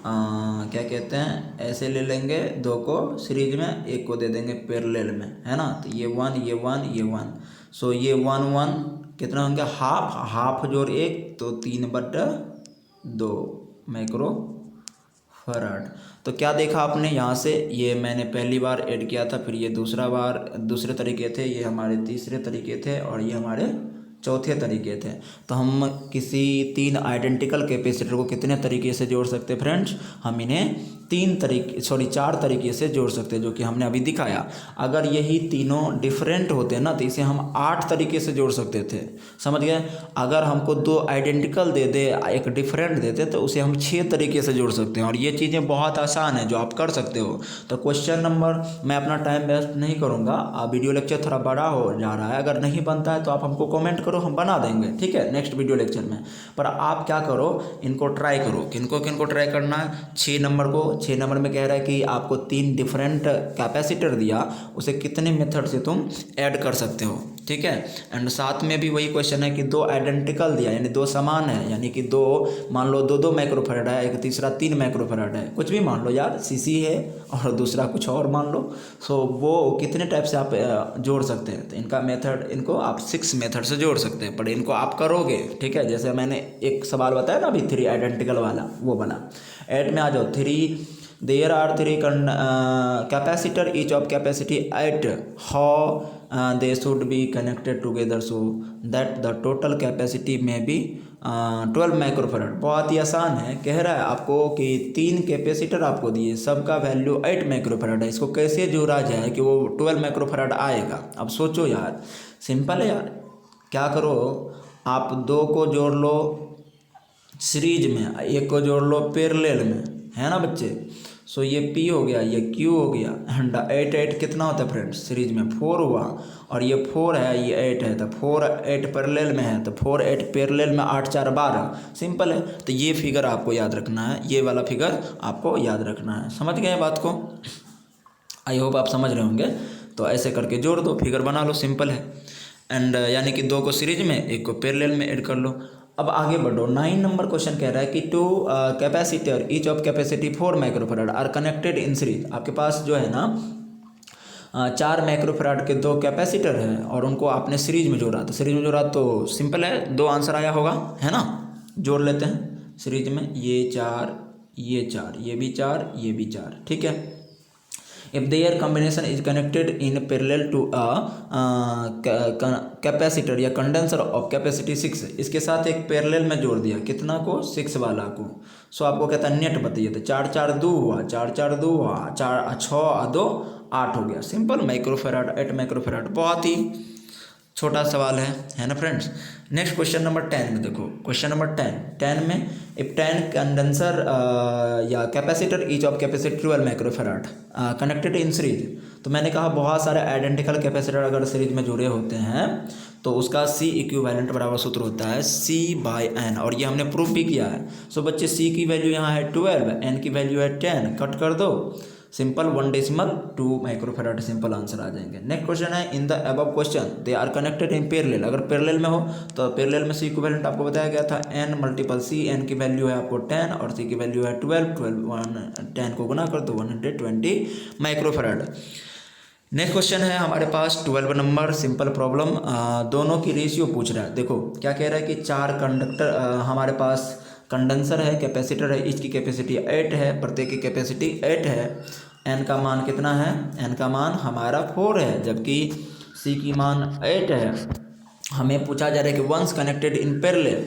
क्या कहते हैं, ऐसे ले लेंगे 2 को सीरीज में, 1 को दे देंगे पैरेलल में, है ना। तो ये 1 ये 1 ये 1। सो ये 1 1 कितना होंगे, हाफ जोड़ 1 तो 3/2 माइक्रोफराड। तो क्या देखा आपने यहाँ से, ये मैंने पहली बार ऐड किया था, फिर ये दूसरे तरीके थे, ये हमारे तीसरे तरीके थे और ये हमारे चौथे तरीके थे। तो हम किसी 3 आइडेंटिकल कैपेसिटर को कितने तरीके से जोड़ सकते हैं फ्रेंड्स, हम इन्हें 4 तरीके से जोड़ सकते हैं, जो कि हमने अभी दिखाया। अगर यही तीनों डिफरेंट होते ना तो इसे हम 8 तरीके से जोड़ सकते थे, समझ गए। अगर हमको 2 आइडेंटिकल दे दे, एक डिफरेंट देते तो उसे हम 6 तरीके से जोड़ सकते हैं। और ये चीज़ें बहुत आसान है जो आप कर सकते हो। तो क्वेश्चन नंबर, मैं अपना टाइम वेस्ट नहीं करूँगा, वीडियो लेक्चर थोड़ा बड़ा हो जा रहा है, अगर नहीं बनता है तो आप हमको कमेंट करो, हम बना देंगे, ठीक है, नेक्स्ट वीडियो लेक्चर में। पर आप क्या करो, इनको ट्राई करो। किनको ट्राई करना है, 6 नंबर में कह रहा है कि आपको 3 डिफरेंट कैपेसिटर दिया, उसे कितने मेथड से तुम ऐड कर सकते हो, ठीक है। एंड साथ में भी वही क्वेश्चन है कि 2 आइडेंटिकल दिया, यानी 2 समान है, यानी कि 2 मान लो 2 माइक्रोफराड है, एक तीसरा 3 माइक्रोफराड है, कुछ भी मान लो यार, सीसी है और दूसरा कुछ और मान लो। सो वो कितने टाइप से आप जोड़ सकते हैं, तो इनका मेथड, इनको आप 6 मेथड से जोड़ सकते हैं, पर इनको आप करोगे, ठीक है। जैसे मैंने एक सवाल बताया ना अभी 3 आइडेंटिकल वाला, वो बना। ऐड में आ जाओ, 3 there are 3 capacitor each of capacity 8, how they should be connected together so that the total capacity may be 12 microfarad. बहुत ही आसान है, कह रहा है आपको कि 3 कैपेसिटर आपको दिए, सबका वैल्यू 8 माइक्रोफराड है, इसको कैसे जोड़ा जाए कि वो 12 माइक्रोफराड आएगा। अब सोचो यार, सिंपल है यार, क्या करो, आप 2 को जोड़ लो सीरीज में, 1 को जोड़ लो पैरेलल में, है ना बच्चे। सो ये P हो गया, ये Q हो गया, एंड 8 कितना होता है फ्रेंड्स, सीरीज में 4 हुआ, और ये 4 है, ये 8 है, तो 4 8 पैरेलल में है, तो 4 8 पैरेलल में 8 4 12, सिंपल है। तो ये फिगर आपको याद रखना है, ये वाला फिगर आपको याद रखना है, समझ गए बात को, आई होप आप समझ रहे होंगे। तो ऐसे करके जोड़ दो, फिगर बना लो, सिंपल है। एंड यानी कि 2 को सीरीज में, 1 को पैरेलल में ऐड कर लो। अब आगे बढ़ो, 9 नंबर क्वेश्चन कह रहा है कि 2 capacitor each of capacity 4 microfarad are connected in series. आपके पास जो है ना 4 माइक्रोफराड के 2 कैपेसिटर हैं और उनको आपने सीरीज में जोड़ा, तो सीरीज में जोड़ा तो सिंपल है, 2 आंसर आया होगा, है ना। जोड़ लेते हैं सीरीज में, ये 4 ये 4 ये भी 4 ये भी 4, ठीक है। if their combination is connected in parallel to a capacitor या कंडेंसर ऑफ कैपेसिटी 6, इसके साथ एक पैरेलल में जोड़ दिया, कितना को, 6 वाला को। सो आपको कहता है नेट बताइए, तो 4 4 2 हुआ, 4 4 2 हुआ, 4 6 2 8 हो गया, सिंपल, माइक्रोफराड 8 माइक्रोफराड, बहुत ही छोटा सवाल है ना फ्रेंड्स। नेक्स्ट क्वेश्चन नंबर 10 में देखो, क्वेश्चन नंबर 10 में इफ 10 कंडेंसर या capacitor each of capacity 12 microfarad connected in series. तो मैंने कहा बहुत सारे आइडेंटिकल कैपेसिटर अगर सीरीज में जुड़े होते हैं तो उसका C इक्विवेलेंट बराबर सूत्र होता है C/N, और ये हमने प्रूफ भी किया है। सो बच्चे C की वैल्यू यहाँ है 12, N की वैल्यू है 10, कट कर दो, सिंपल 1.2 माइक्रोफैराड, सिंपल आंसर आ जाएंगे। नेक्स्ट क्वेश्चन है in the above question they are connected in parallel. अगर पैरेलल में हो तो पैरेलल में C इक्विवेलेंट आपको बताया गया था N मल्टीपल C, N की वैल्यू है आपको 10 और C की वैल्यू है 12, 10 को गुना कर दो 120 माइक्रोफैराड। नेक्स्ट क्वेश्चन है हमारे पास 12 नंबर सिंपल प्रॉब्लम, दोनों की रेशियो पूछ रहा है। देखो क्या कह रहा है कि 4 कंडक्टर हमारे पास कंडेंसर है, कैपेसिटर है, इसकी कैपेसिटी 8 है, प्रत्येक की कैपेसिटी 8 है। एन का मान कितना है? एन का मान हमारा 4 है, जबकि सी की मान 8 है। हमें पूछा जा रहा है कि वंस कनेक्टेड इन पैरेलल,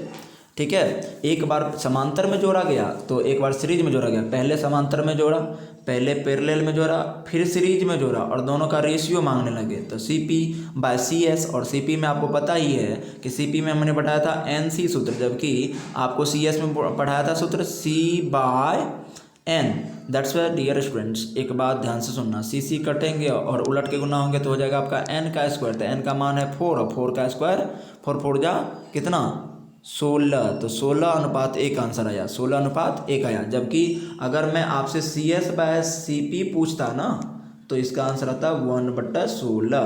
ठीक है, एक बार समांतर में जोड़ा गया तो एक बार सीरीज में जोड़ा गया। पहले समांतर में जोड़ा, पहले पैरेलल में जोड़ा, फिर सीरीज में जोड़ा और दोनों का रेशियो मांगने लगे। तो CP/CS, और CP में आपको पता ही है कि CP में हमने पढ़ाया था NC सूत्र, जबकि आपको CS में पढ़ाया था सूत्र C/N। That's why dear students, एक बात ध्यान से सुनना, CC कटेंगे और उलट के गुना होंगे तो हो जाएगा आपका N का स्क्वायर। तो N का मान है 4 और 4 का स्क्वायर 4 4 जा कितना 16, तो 16:1 आंसर आया, 16:1 आया। जबकि अगर मैं आपसे CS/CP पूछता ना तो इसका आंसर आता 1/16।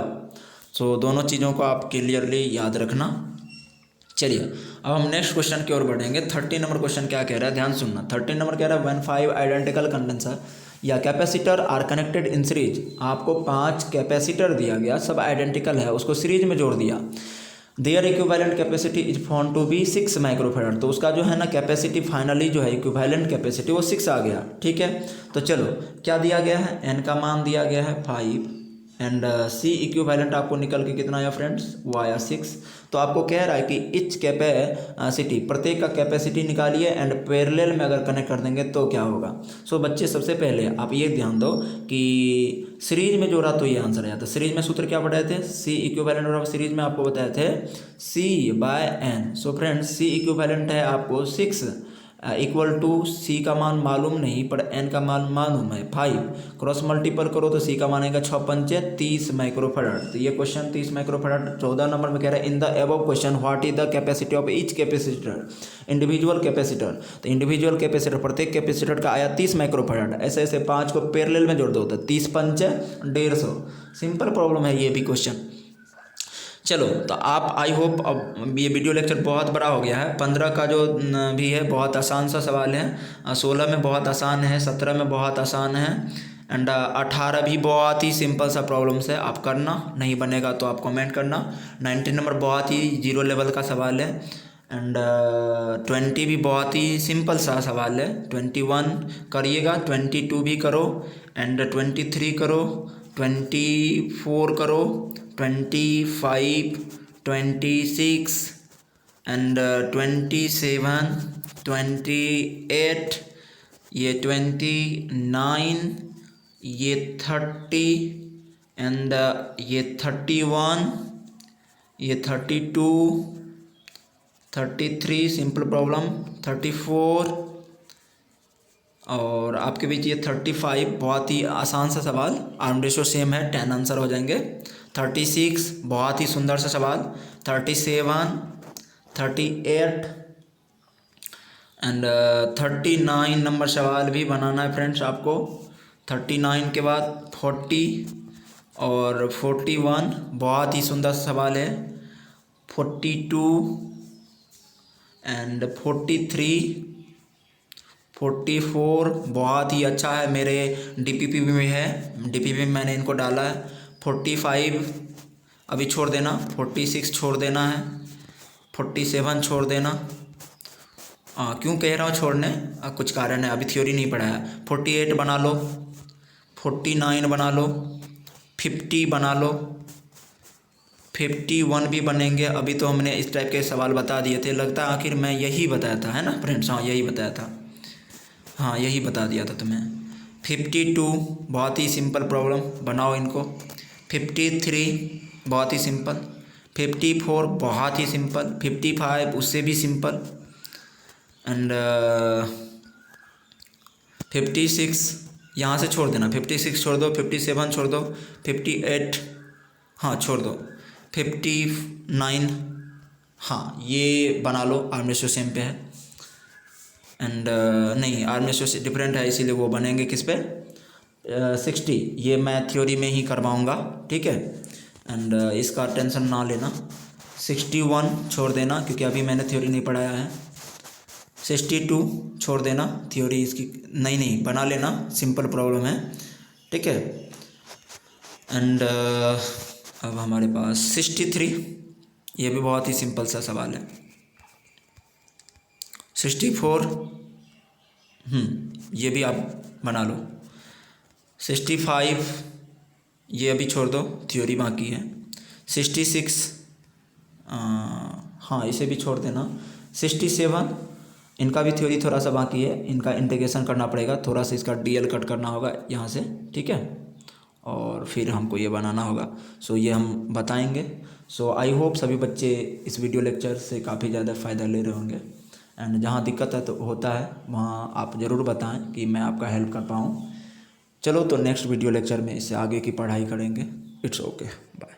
सो दोनों चीज़ों को आप क्लियरली याद रखना। चलिए अब हम नेक्स्ट क्वेश्चन की ओर बढ़ेंगे। 13 नंबर क्वेश्चन क्या कह रहा है, ध्यान सुनना। 13 नंबर कह रहा है व्हेन 5 आइडेंटिकल कंडेंसर या capacitor are connected in series. आपको 5 कैपेसिटर दिया गया, सब आइडेंटिकल है, उसको सीरीज में जोड़ दिया। Their equivalent capacity is found to be 6 microfarad. तो उसका जो है ना कैपेसिटी फाइनली जो है इक्विवेलेंट कैपेसिटी वो 6 आ गया, ठीक है। तो चलो क्या दिया गया है, एन का मान दिया गया है 5 एंड सी इक्विवेलेंट आपको निकल के कितना आया फ्रेंड्स, वो आया 6। तो आपको कह रहा है कि इच कैपेसिटी, प्रत्येक का कैपेसिटी निकालिए एंड पैरेलल में अगर कनेक्ट कर देंगे तो क्या होगा। सो बच्चे सबसे पहले आप ये ध्यान दो कि सीरीज में जोड़ा तो ये आंसर आया था। सीरीज में सूत्र क्या पढ़ाए थे, C इक्विवेलेंट, और सीरीज में आपको बताए थे C/N। So friends C equivalent है आपको 6 इक्वल टू C का मान मालूम नहीं पर N का मान मालूम है 5, क्रॉस मल्टीपल करो तो C का मान आएगा 6 पंचे 30 माइक्रोफैराड। तो ये क्वेश्चन 30 माइक्रोफैराड। 14 नंबर में कह रहा है in the above question what is the capacity of each capacitor individual capacitor. तो इंडिविजुअल कैपेसिटर, प्रत्येक कैपेसिटर का आया 30 माइक्रोफैराड। ऐसे ऐसे 5 को पैरेलल में जोड़ दो तो 30 पंचे 150। सिंपल प्रॉब्लम है ये भी क्वेश्चन। चलो तो आप आई होप, अब ये वीडियो लेक्चर बहुत बड़ा हो गया है। 15 का जो भी है बहुत आसान सा सवाल है, 16 में बहुत आसान है, 17 में बहुत आसान है एंड 18 भी बहुत ही सिंपल सा प्रॉब्लम्स है। आप करना, नहीं बनेगा तो आप कमेंट करना। 19 नंबर बहुत ही 0 लेवल का सवाल है एंड 20 भी बहुत ही सिंपल सा सवाल है। 21 करिएगा, 22 भी करो एंड 23 करो, 24 करो, 25, 26 एंड 27, 28, ये 29, ये 30 एंड ये 31, ये 32, 33 सिंपल प्रॉब्लम, 34 और आपके बीच ये 35 बहुत ही आसान सा सवाल, आर्म रेशो सेम है, 10 आंसर हो जाएंगे। 36 बहुत ही सुंदर सा सवाल, 37, 38 एंड 39 नंबर सवाल भी बनाना है फ्रेंड्स आपको। 39 के बाद 40 और 41 बहुत ही सुंदर सवाल है। 42 एंड 43, 44 बहुत ही अच्छा है, मेरे DPP में है, DPP में मैंने इनको डाला है। 45 अभी छोड़ देना, 46 छोड़ देना है, 47 छोड़ देना। क्यों कह रहा हूँ छोड़ने, कुछ कारण है, अभी थ्योरी नहीं पढ़ा है। 48 बना लो, 49 बना लो, 50 बना लो, 51 भी बनेंगे। अभी तो हमने इस टाइप के सवाल बता दिए थे, लगता है आखिर मैं यही बताया था, है ना फ्रेंड्स। हाँ यही बताया था, हाँ यही बता दिया था तुम्हें। 52 बहुत ही सिंपल प्रॉब्लम, बनाओ इनको। 53 बहुत ही सिंपल। 54 बहुत ही सिंपल, 55 उससे भी सिंपल, एंड 56 यहाँ से छोड़ देना, 56 छोड़ दो, 57 छोड़ दो, 58 हाँ छोड़ दो, 59 हाँ ये बना लो, आर्म रेशियो सेम पे है, एंड नहीं आर्म रेशियो डिफरेंट है इसीलिए वो बनेंगे किस पे 60, ये मैं थ्योरी में ही करवाऊँगा, ठीक है। एंड इसका टेंशन ना लेना, 61 छोड़ देना क्योंकि अभी मैंने थ्योरी नहीं पढ़ाया है, 62 छोड़ देना, थ्योरी इसकी नहीं बना लेना, सिंपल प्रॉब्लम है, ठीक है। एंड अब हमारे पास 63, ये भी बहुत ही सिंपल सा सवाल है, 64 ये भी आप बना लो, 65 ये अभी छोड़ दो, थ्योरी बाकी है, 66 हाँ इसे भी छोड़ देना, 67 इनका भी थ्योरी थोड़ा सा बाकी है, इनका इंटीग्रेशन करना पड़ेगा, थोड़ा सा इसका डीएल कट करना होगा यहाँ से, ठीक है, और फिर हमको ये बनाना होगा। सो ये हम बताएंगे। सो आई होप सभी बच्चे इस वीडियो लेक्चर से काफ़ी ज़्यादा फ़ायदा ले रहे होंगे, एंड जहाँ दिक्कत है तो होता है वहाँ आप ज़रूर बताएं कि मैं आपका हेल्प कर पाऊँ। चलो तो नेक्स्ट वीडियो लेक्चर में इससे आगे की पढ़ाई करेंगे। It's okay, bye.